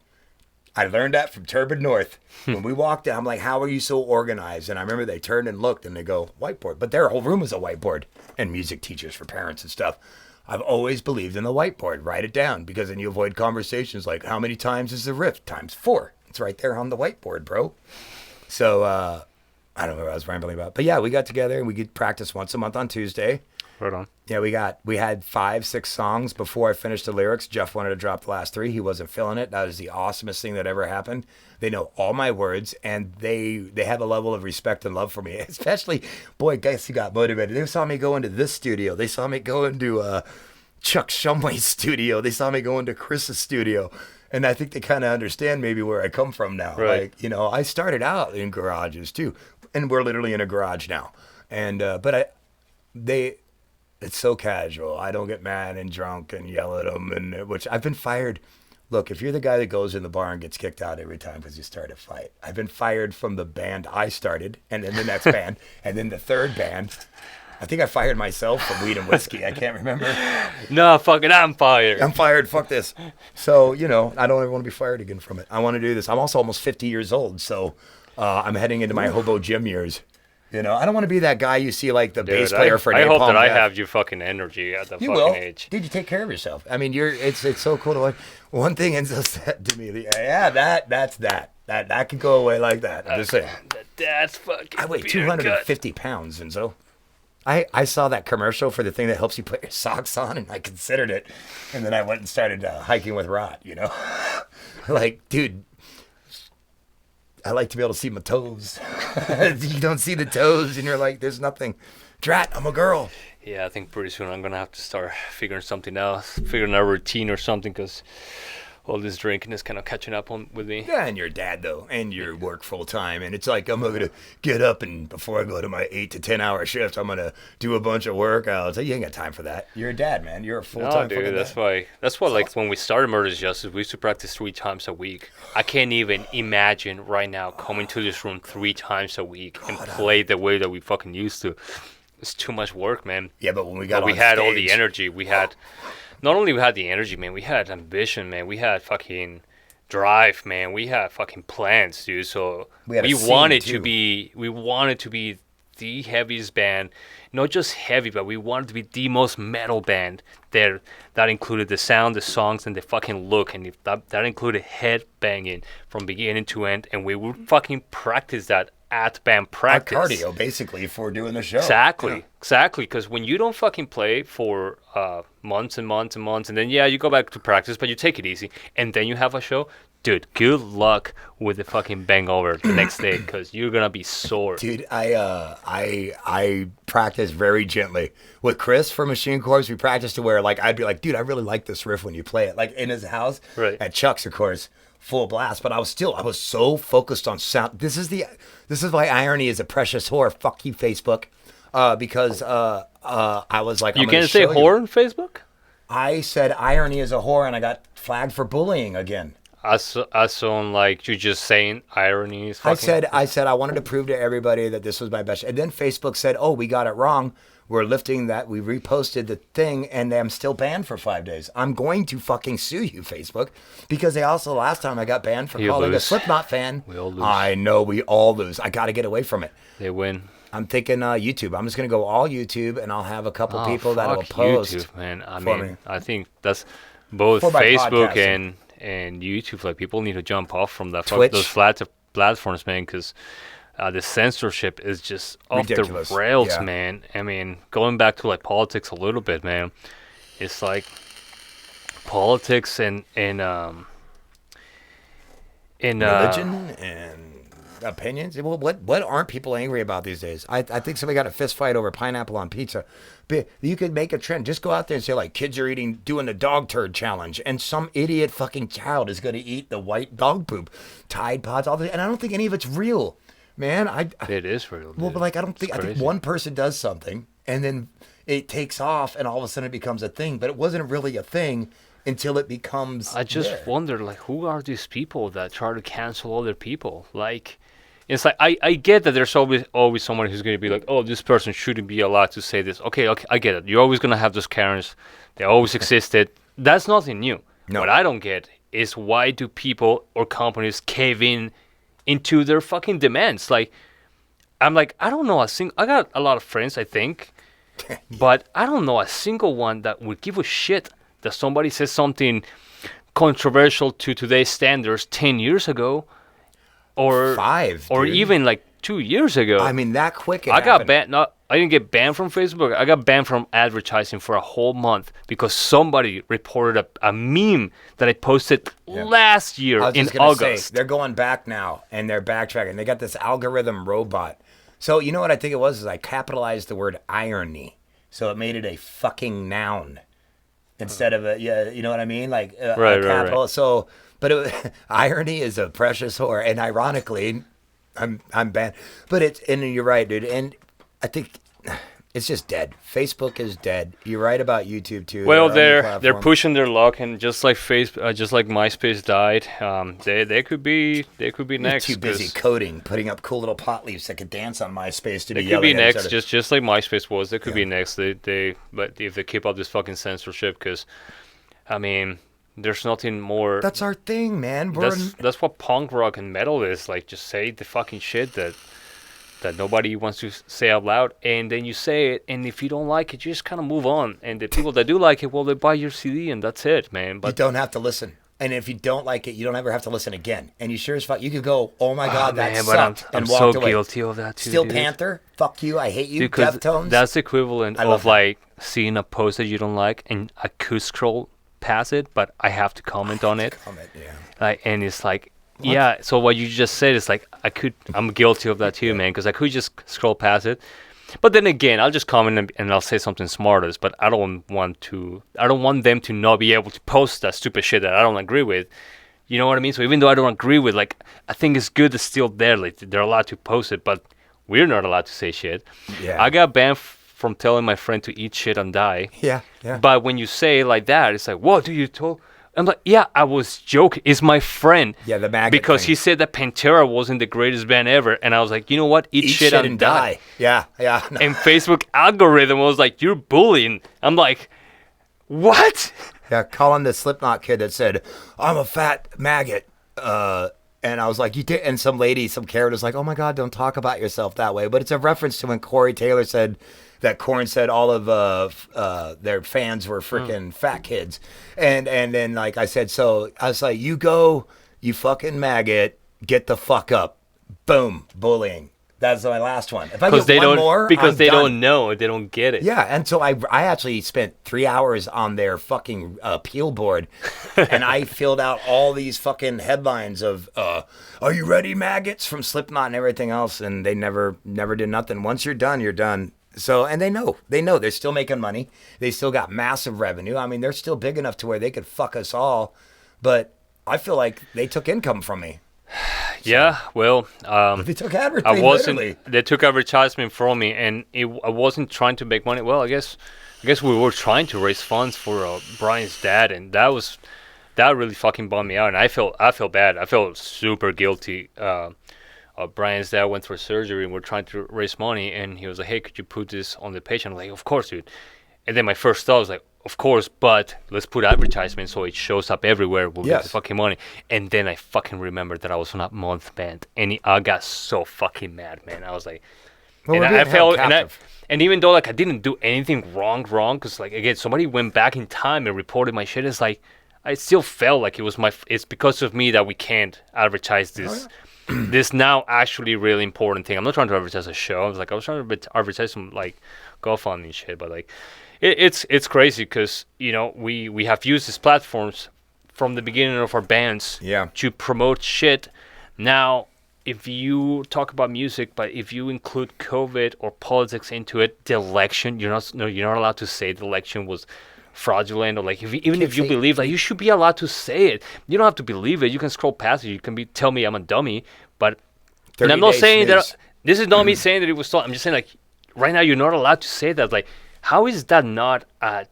I learned that from Turbid North. When we walked in, I'm like, how are you so organized? And I remember they turned and looked and they go, whiteboard. But their whole room was a whiteboard. And music teachers for parents and stuff. I've always believed in the whiteboard. Write it down, because then you avoid conversations like, how many times is the riff? Times 4. It's right there on the whiteboard, bro. So I don't know what I was rambling about. But yeah, we got together and we could practice once a month on Tuesday. Right on. Yeah, we had 5-6 songs before I finished the lyrics. Jeff wanted to drop the last 3. He wasn't feeling it. That is the awesomest thing that ever happened. They know all my words, and they have a level of respect and love for me. Especially, boy, guys who got motivated. They saw me go into this studio. They saw me go into Chuck Shumway's studio. They saw me go into Chris's studio. And I think they kind of understand maybe where I come from now. Right. Like, I started out in garages too. And we're literally in a garage now. And it's so casual. I don't get mad and drunk and yell at them, which I've been fired. Look, if you're the guy that goes in the bar and gets kicked out every time because you start a fight, I've been fired from the band I started, and then the next band, and then the third band. I think I fired myself from Weed and Whiskey. I can't remember. No, fucking, I'm fired. I'm fired. Fuck this. So, I don't ever want to be fired again from it. I want to do this. I'm also almost 50 years old, so I'm heading into my hobo gym years. I don't want to be that guy you see, like the bass player for Napalm. I hope that I have your fucking energy at the fucking age. Dude, you take care of yourself. I mean, it's so cool to watch. One thing Enzo said to me, yeah, that's that. That could go away like that. I'm just saying. That's fucking I weigh 250 pounds, Enzo. I saw that commercial for the thing that helps you put your socks on, and I considered it. And then I went and started hiking with ROTT, Like, dude, I like to be able to see my toes. You don't see the toes, and you're like, there's nothing. Drat, I'm a girl. Yeah, I think pretty soon I'm gonna have to start figuring something else, figuring out a routine or something, because all this drinking is kind of catching up with me. Yeah, and your dad though, and you work full time, and it's like I'm gonna get up and before I go to my 8 to 10 hour shift, I'm gonna do a bunch of workouts. You ain't got time for that. You're a dad, man. You're a full time. No, dude, that's why. Like when we started Murders Justice, we used to practice 3 times a week. I can't even imagine right now coming to this room 3 times a week and play the way that we fucking used to. It's too much work, man. Yeah, but when we got we on had stage, all the energy. We had not only we had the energy, man. We had ambition, man. We had fucking drive, man. We had fucking plans, dude. So we wanted to be the heaviest band, not just heavy, but we wanted to be the most metal band there. That included the sound, the songs, and the fucking look, and that included head banging from beginning to end. And we would fucking practice that at band practice. Our cardio, basically, for doing the show. Exactly. Because when you don't fucking play for months and months and months, and then you go back to practice, but you take it easy, and then you have a show, dude, good luck with the fucking bangover the next day, because you're gonna be sore. Dude, I practice very gently with Chris for Machine Corps. We practiced to where like I'd be like, dude, I really like this riff when you play it, like in his house. Right. At Chuck's, of course, full blast. But I was so focused on sound. This is why irony is a precious whore. Fuck you, Facebook. Because I was like, You can't say whore on Facebook? I said irony is a whore, and I got flagged for bullying again. I saw like you just saying irony is fucking... I said I wanted to prove to everybody that this was my best. And then Facebook said, oh, we got it wrong. We're lifting that. We reposted the thing, and I'm still banned for 5 days. I'm going to fucking sue you, Facebook, because they also, last time I got banned for calling a Slipknot fan. We all lose. I know, we all lose. I got to get away from it. They win. I'm thinking YouTube. I'm just going to go all YouTube, and I'll have a couple people that will post. YouTube, man. I think that's both Facebook and YouTube. Like, people need to jump off from those platforms, man, because the censorship is just off ridiculous. The rails, yeah. man. I mean, going back to like politics a little bit, man. It's like politics and religion and opinions. Well, what aren't people angry about these days? I think somebody got a fist fight over pineapple on pizza. But you could make a trend. Just go out there and say, like, kids are doing the dog turd challenge, and some idiot fucking child is going to eat the white dog poop, Tide Pods, all this. And I don't think any of it's real, man. It is real. Dude. Well, but like, I think one person does something, and then it takes off, and all of a sudden it becomes a thing. But it wasn't really a thing until it becomes. I just wonder, like, who are these people that try to cancel other people? Like, it's like I get that there's always someone who's going to be like, oh, this person shouldn't be allowed to say this. Okay, I get it. You're always going to have those Karens. They always existed. That's nothing new. No. What I don't get is why do people or companies cave into their fucking demands? Like, I'm like, I don't know I got a lot of friends, I think, but I don't know a single one that would give a shit that somebody says something controversial to today's standards 10 years ago. Or 5, or dude. Even like 2 years ago. I mean, that quick. I got banned. I didn't get banned from Facebook. I got banned from advertising for a whole month because somebody reported a meme that I posted last year in August. They're going back now and they're backtracking. They got this algorithm robot. So you know what I think it was? Is I capitalized the word irony, so it made it a fucking noun instead of a you know what I mean? Like capital. Right. So. But irony is a precious whore, and ironically, I'm banned. But you're right, dude. And I think it's just dead. Facebook is dead. You're right about YouTube too. Well, they're pushing their luck, and just like just like MySpace died, they could be next. You're too busy coding, putting up cool little pot leaves that could dance on MySpace to be. They could be next, just like MySpace was. They could be next. But if they keep up this fucking censorship, because, I mean. There's nothing more. That's our thing, man. That's what punk rock and metal is. Like, just say the fucking shit that nobody wants to say out loud, and then you say it, and if you don't like it, you just kind of move on. And the people that do like it, well, they buy your CD, and that's it, man. But you don't have to listen. And if you don't like it, you don't ever have to listen again. And you sure as fuck, you could go, oh my God, that sucked, I'm and walked so away. Guilty of that too. Steel dude. Panther, fuck you, I hate you, Because Deftones. That's equivalent of like seeing a post that you don't like, and I could scroll past it, but I have to comment on it. Yeah. Like, and it's like, Yeah, so what you just said is like I'm guilty of that too, man, because I could just scroll past it. But then again, I'll just comment and I'll say something smartest. But I don't want them to not be able to post that stupid shit that I don't agree with. You know what I mean? So even though I don't agree with, like, I think it's good it's still there. Like, they're allowed to post it, but we're not allowed to say shit. Yeah. I got banned from telling my friend to eat shit and die. Yeah. But when you say it like that, it's like, what do you told? I'm like, yeah, I was joking. It's my friend. Yeah, the maggot because thing. he said that Pantera wasn't the greatest band ever, and I was like, you know what? Eat shit and die. Yeah. No. And Facebook algorithm was like, you're bullying. I'm like, what? Yeah, calling the Slipknot kid that said, "I'm a fat maggot," and I was like, "You did." And some Karen was like, "Oh my God, don't talk about yourself that way." But it's a reference to when Corey Taylor said that Korn said all of their fans were freaking fat kids, and then like I said, so I was like, "You go, you fucking maggot, get the fuck up." Boom, bullying. That's my last one. If I get one more, because I'm they done. don't know, they don't get it. Yeah, and so I actually spent 3 hours on their fucking appeal board, and I filled out all these fucking headlines of "Are you ready, maggots?" from Slipknot and everything else, and they never did nothing. Once you're done, you're done. So, and they know they're still making money. They still got massive revenue. I mean, they're still big enough to where they could fuck us all, but I feel like they took income from me. Yeah, well, They took advertising. They took advertisement from me, and I wasn't trying to make money. Well, I guess we were trying to raise funds for Brian's dad, and that really fucking bummed me out. And I felt bad. I felt super guilty. Brian's dad went through surgery, and we're trying to raise money, and he was like, "Hey, could you put this on the page?" I'm like, "Of course, dude." And then my first thought was like, of course, but let's put advertisement so it shows up everywhere. We'll get the fucking money. And then I fucking remembered that I was on a month band, and I got so fucking mad, man. I was like, well, and I felt, and even though like I didn't do anything wrong, because like again, somebody went back in time and reported my shit. It's like I still felt like it's because of me that we can't advertise this. This now actually really important thing. I'm not trying to advertise a show. I was trying to advertise some like GoFundMe shit, but like. It's crazy because, you know, we have used these platforms from the beginning of our bands to promote shit. Now, if you talk about music, but if you include COVID or politics into it, the election, you're not allowed to say the election was fraudulent, or like if you believe, like, you should be allowed to say it. You don't have to believe it. You can scroll past it. You can tell me I'm a dummy, but and I'm not saying that this is not me saying that it was. I'm just saying, like, right now you're not allowed to say that. Like, how is that not a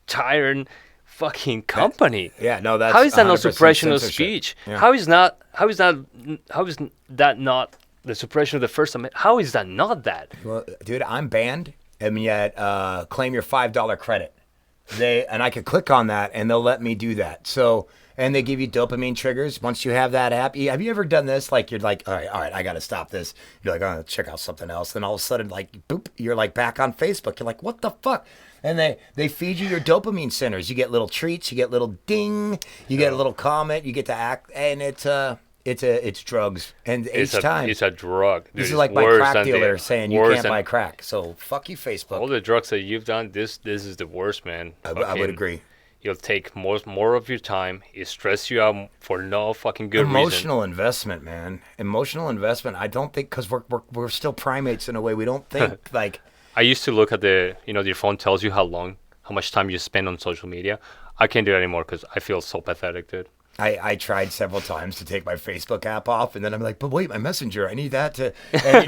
tyrant fucking company? That's how is that not suppression of censorship. speech? Yeah. How is that not the suppression of the First Amendment? How is that not that? Well, dude, I'm banned, and yet claim your $5 credit. And I could click on that, and they'll let me do that. So, and they give you dopamine triggers once you have that app. Have you ever done this? Like, you're like, all right, I got to stop this. You're like, oh, check out something else. Then all of a sudden, like, boop, you're like back on Facebook. You're like, what the fuck? And they feed you your dopamine centers. You get little treats. You get little ding. You get a little comment. You get to act, and it's drugs. And It's a drug. Dude, this is like my crack dealer saying you can't buy crack. So fuck you, Facebook. All the drugs that you've done, this is the worst, man. I would agree. You'll take more of your time. It stress you out for no fucking good reason. Emotional investment, man. Emotional investment. I don't think, because we're still primates in a way. We don't think like. I used to look at your phone tells you how much time you spend on social media. I can't do it anymore because I feel so pathetic, dude. I tried several times to take my Facebook app off, and then I'm like, but wait, my Messenger, I need that to, and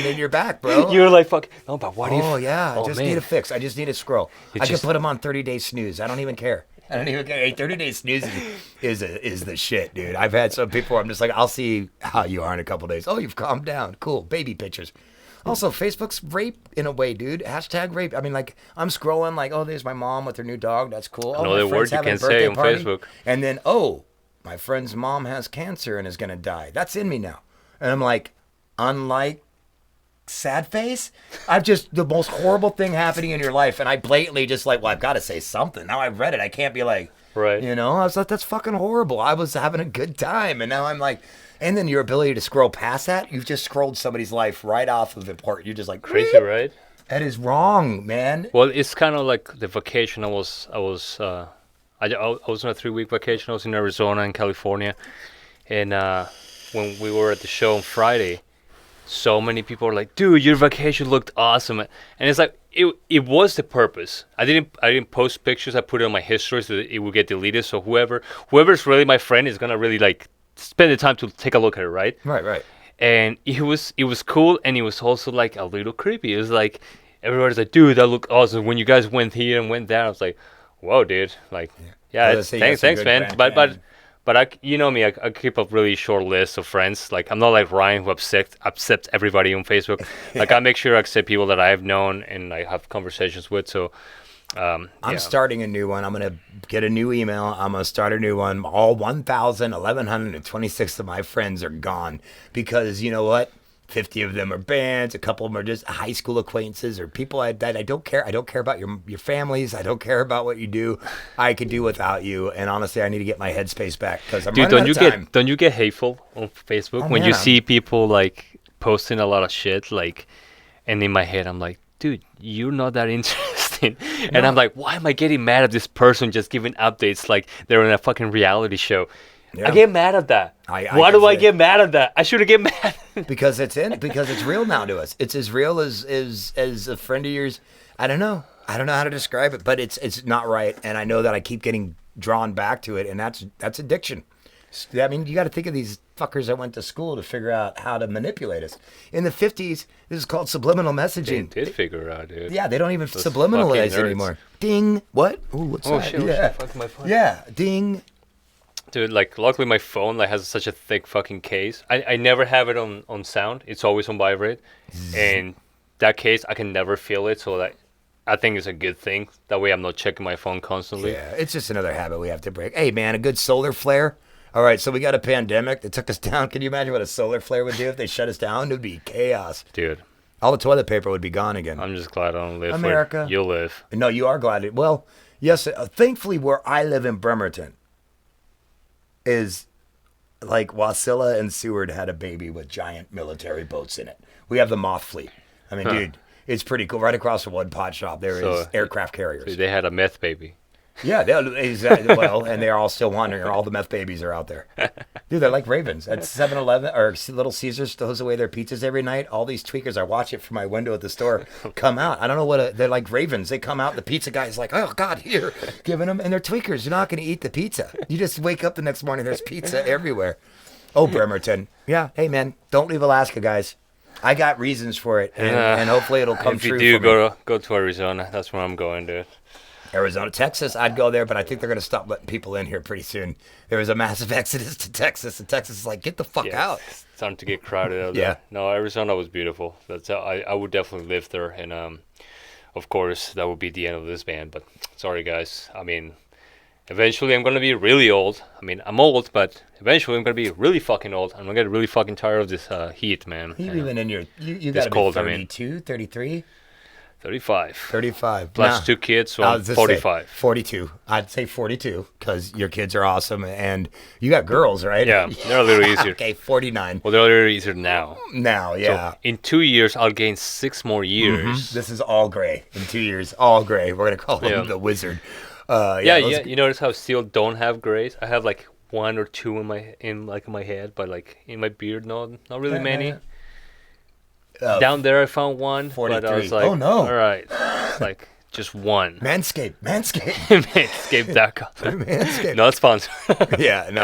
then you're back, bro. You're like, fuck, no, but what if? Oh, yeah, I just need a fix. I just need a scroll. I can put them on 30-day snooze. I don't even care. Hey, 30-day snooze is the shit, dude. I've had some people where I'm just like, I'll see how you are in a couple days. Oh, you've calmed down. Cool. Baby pictures. Also, Facebook's rape in a way, dude. Hashtag rape. I mean, like, I'm scrolling, like, oh, there's my mom with her new dog. That's cool. Oh, another word you can say on Facebook. And then, oh, my friend's mom has cancer and is going to die. That's in me now. And I'm like, unlike sad face, I've just, the most horrible thing happening in your life. And I blatantly just like, well, I've got to say something. Now I've read it. I can't be like, right. You know, I was like, that's fucking horrible. I was having a good time. And now I'm like, and then your ability to scroll past that, you've just scrolled somebody's life right off of the part. You're just like, crazy, right? That is wrong, man. Well, it's kind of like the vacation I was on a 3-week vacation. I was in Arizona and California, And when we were at the show on Friday, so many people were like, "Dude, your vacation looked awesome," and it's like it was the purpose. I didn't post pictures. I put it on my history so that it would get deleted. So whoever's really my friend is gonna really like spend the time to take a look at it, right? Right. And it was cool, and it was also like a little creepy. It was like everybody's like, "Dude, that looked awesome." When you guys went here and went there, I was like, "Whoa, dude!" Like, yeah, thanks, man. But you know me, I keep a really short list of friends. Like, I'm not like Ryan who accepts everybody on Facebook. Like, I make sure I accept people that I have known and I have conversations with. So, I'm starting a new one. I'm going to get a new email. I'm going to start a new one. All 1,126 of my friends are gone because you know what? 50 of them are bands. A couple of them are just high school acquaintances or people that I don't care. I don't care about your families. I don't care about what you do. I could do without you. And honestly, I need to get my headspace back because I'm running out of time. Don't you get hateful on Facebook when you see people like posting a lot of shit? Like, and in my head, I'm like, dude, you're not that interesting. And I'm like, why am I getting mad at this person just giving updates like they're in a fucking reality show? Yeah. I get mad at that. Why do I get mad at that? I shouldn't get mad. because it's real now to us. It's as real as a friend of yours. I don't know how to describe it, but it's not right. And I know that I keep getting drawn back to it, and that's addiction. I mean, you got to think of these fuckers that went to school to figure out how to manipulate us. In the 50s, this is called subliminal messaging. They did figure it out, dude. Yeah, they don't even subliminalize anymore. Ding. What? Ooh, what's that? Shit, yeah. Fuck my phone. Yeah. Ding. Dude, like, luckily my phone like has such a thick fucking case. I never have it on sound. It's always on vibrate. And that case, I can never feel it. So that I think it's a good thing. That way I'm not checking my phone constantly. Yeah, it's just another habit we have to break. Hey, man, a good solar flare. All right, so we got a pandemic that took us down. Can you imagine what a solar flare would do if they shut us down? It would be chaos. Dude. All the toilet paper would be gone again. I'm just glad I don't live America. where you live. No, you are glad. Well, yes, thankfully where I live in Bremerton is like Wasilla and Seward had a baby with giant military boats in it. We have the Moth Fleet. I mean, dude, it's pretty cool. Right across from one pot shop, there is aircraft carriers. So they had a meth baby. Yeah, exactly. Well, and they're all still wandering. All the meth babies are out there. Dude, they're like ravens. At 7-Eleven or Little Caesars throws away their pizzas every night. All these tweakers, I watch it from my window at the store, come out. I don't know they're like ravens. They come out. The pizza guy's like, oh, God, here. Giving them. And they're tweakers. You're not going to eat the pizza. You just wake up the next morning, there's pizza everywhere. Oh, Bremerton. Yeah. Hey, man, don't leave Alaska, guys. I got reasons for it. And hopefully it'll come true. If you do, go to Arizona. That's where I'm going, dude. Arizona, Texas, I'd go there, but I think they're going to stop letting people in here pretty soon. There was a massive exodus to Texas, and Texas is like, get the fuck out. It's starting to get crowded out there. No, Arizona was beautiful. I would definitely live there, and of course, that would be the end of this band, but sorry, guys. I mean, eventually I'm going to be really old. I mean, I'm old, but eventually I'm going to be really fucking old. I'm going to get really fucking tired of this heat, man. You even in your, you got to be 32, 33? 35. Plus 2 kids, so I'm 45. 42. I'd say 42 because your kids are awesome and you got girls, right? Yeah, they're a little easier. Okay, 49. Well, they're a little easier now. Now, yeah. So in 2 years, I'll gain 6 more years. Mm-hmm. This is all gray. In 2 years, all gray. We're going to call him the wizard. You notice how I still don't have grays? I have like 1 or 2 in my head, but like in my beard, not really many. Down there I found 1, 43. But I was like, oh no. All right. It's like just 1. Manscaped. Manscaped.com. Manscaped. No, it's sponsored. Yeah, no,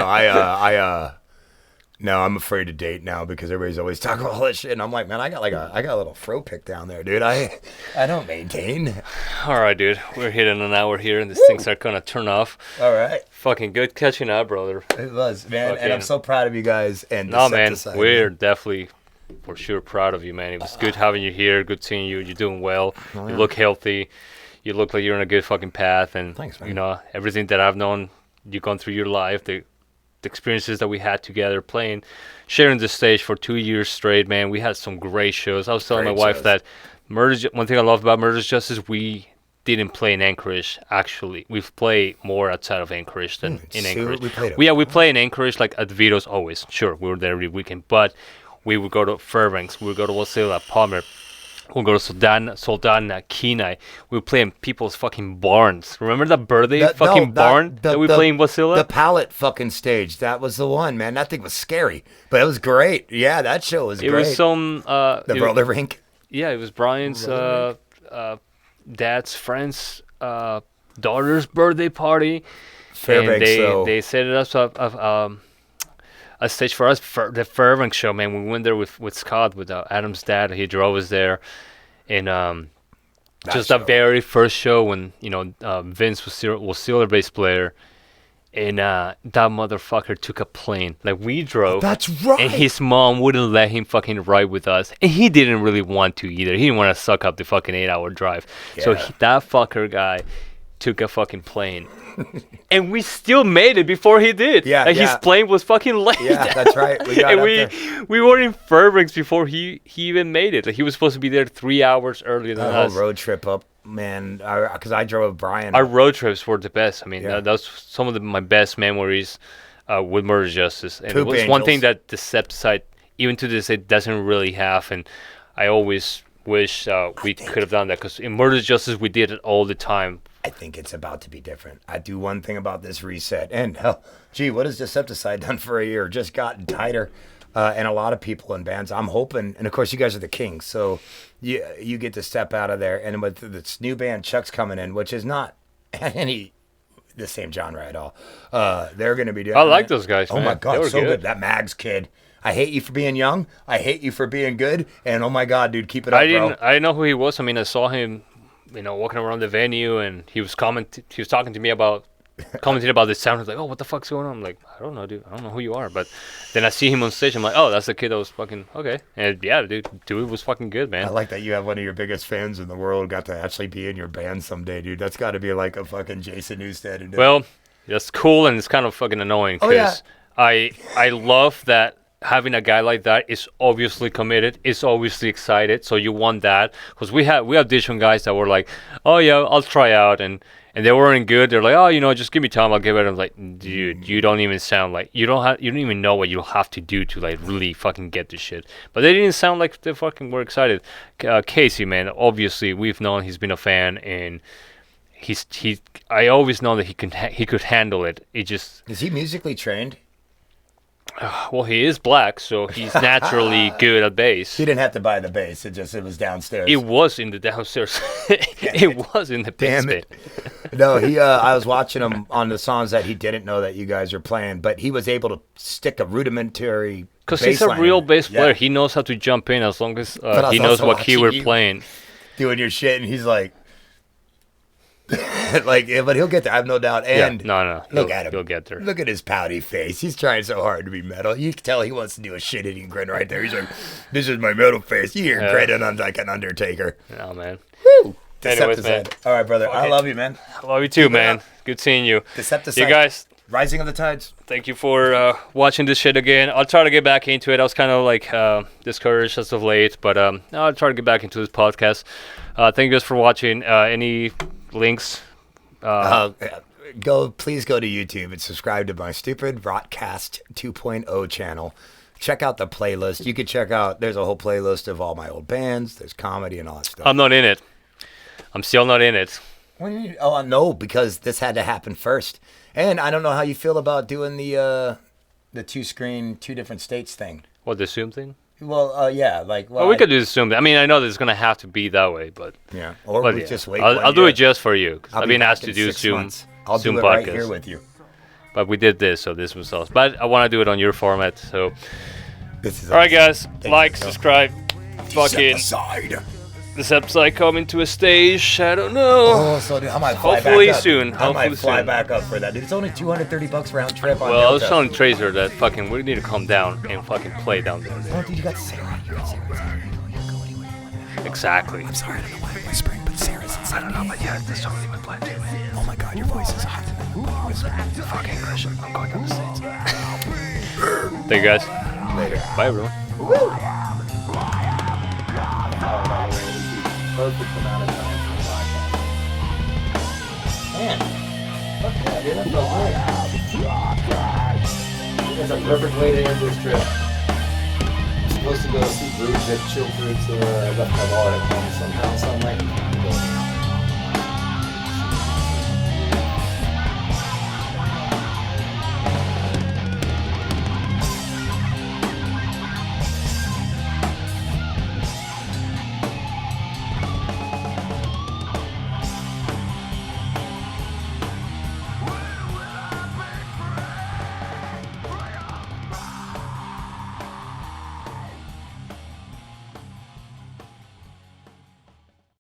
no, I'm afraid to date now because everybody's always talking about all that shit, and I'm like, man, I got a little fro pick down there, dude. I don't maintain. All right, dude, we're hitting an hour here, and these things are gonna turn off. All right, fucking good catching up, brother. It was, man, and I'm so proud of you guys. And man, we're definitely for sure proud of you, man. It was good having you here. Good seeing you. You're doing well. Oh, yeah. You look healthy. You look like you're on a good fucking path, and thanks, man. You know everything that I've known. You've gone through your life. The experiences that we had together playing, sharing the stage for 2 years straight, man. We had some great shows. I was telling my wife that one thing I love about Murder's Justice, we didn't play in Anchorage, actually. We've played more outside of Anchorage than in Anchorage. We play in Anchorage, like at Vito's always. Sure, we were there every weekend, but we would go to Fairbanks, we would go to Wasilla, Palmer, We'll go to Soldan Kenai. We'll play in people's fucking barns. Remember that birthday barn that we played in Wasilla? The pallet fucking stage. That was the one, man. That thing was scary, but it was great. Yeah, that show was great. It was some... the roller rink? Yeah, it was Brian's dad's friend's daughter's birthday party. Fairbanks, and they set it up a stage for us for the Fairbanks show, man. We went there with Scott, with Adam's dad. He drove us there, and just that very first show when Vince was still a bass player, and that motherfucker took a plane. Like we drove, that's right, and his mom wouldn't let him fucking ride with us, and he didn't really want to either. He didn't want to suck up the fucking 8-hour drive. Yeah. So that fucker guy took a fucking plane. And we still made it before he did. Yeah, his plane was fucking late. Yeah, that's right. We were in Fairbanks before he even made it. Like he was supposed to be there 3 hours earlier than us. Whole road trip up, man. Because I drove with Brian. Our road trips were the best. I mean, that's some of my best memories with Murder Justice. And it was one thing that Decepticide, even to this day, doesn't really have. And I always wish we could have done that, because in Murder Justice we did it all the time. I think it's about to be different. I do one thing about this reset, and hell, gee, what has Decepticide done for a year? Just gotten tighter, and a lot of people in bands. I'm hoping, and of course, you guys are the kings, so you get to step out of there. And with this new band, Chuck's coming in, which is not the same genre at all. They're going to be doing. I like those guys. Oh my god, so good. That Mags kid. I hate you for being young. I hate you for being good. And oh my god, dude, keep it up, bro. I didn't know who he was. I mean, I saw him, walking around the venue, and he was talking to me about commenting about the sound. I was like, oh, what the fuck's going on? I'm like, I don't know, dude. I don't know who you are. But then I see him on stage. I'm like, oh, that's the kid that was fucking okay. And yeah, dude was fucking good, man. I like that you have one of your biggest fans in the world got to actually be in your band someday, dude. That's got to be like a fucking Jason Newsted. Well, that's cool, and it's kind of fucking annoying because I love that. Having a guy like that is obviously committed, is obviously excited, so you want that. Because we auditioned guys that were like, oh yeah, I'll try out, and they weren't good. They're like, oh, just give me time, I'll give it. I'm like, dude, you don't even sound like you don't even know what you have to do to like really fucking get this shit. But they didn't sound like they fucking were excited. Casey, man, obviously we've known he's been a fan, and I always know that he could handle it. It just is he musically trained? Well, he is black, so he's naturally good at bass. He didn't have to buy the bass. It was downstairs. It was in the downstairs. It was in the basement. No, I was watching him on the songs that he didn't know that you guys are playing, but he was able to stick a rudimentary. Because he's a real bass player. He knows how to jump in as long as he knows what key we're playing. Doing your shit, and he's like. But he'll get there. I have no doubt. And no, look at him. He'll get there. Look at his pouty face. He's trying so hard to be metal. You can tell he wants to do a shit-eating grin right there. He's like, "This is my metal face." You hear grinning on like an Undertaker. Oh man. Woo. Anyways, man. All right, brother. I love you, man. I love you too, man. Good seeing you. Decepticide. You guys. Rising of the Tides. Thank you for watching this shit again. I'll try to get back into it. I was kind of like discouraged as of late, but I'll try to get back into this podcast. Thank you guys for watching. Any links? Please go to YouTube and subscribe to my stupid ROTTcast 2.0 channel. Check out the playlist. You can check out, there's a whole playlist of all my old bands. There's comedy and all that stuff. I'm not in it. I'm still not in it. What do you mean? Oh, no, because this had to happen first. And I don't know how you feel about doing the two-screen, two different states thing. What, the Zoom thing? Well, yeah, we could do the Zoom. I mean, I know that it's gonna have to be that way, but yeah, or we just wait. I'll do it just for you. I've been asked to do Zoom. I'll Zoom do it podcast right here with you. But we did this, so this was us. But I want to do it on your format. So, this is all right, guys. Like, subscribe. Fucking Decepticide coming to a stage. I don't know. Oh, so dude, I might fly hopefully back up. soon. I might fly back up for that, dude. It's only $230 round trip. Well, I was telling Tracer that fucking we need to come down and fucking play down there. Oh, dude, you got Sarah. You got Sarah. Exactly. I'm sorry, I don't know why I'm whispering, but Sarah's inside. I don't know, but yeah, that's totally my plan too, man. Oh my god, your voice is hot. Fuck English. I'm going down the States. Thank you guys. Later. Bye, everyone. Woo! Perfect amount of time for the podcast. Man, fuck yeah, dude, that felt great. That's a perfect way to end this trip. supposed to go see Bruce at Chill Foods. I left my wallet at home somehow, so I'm like,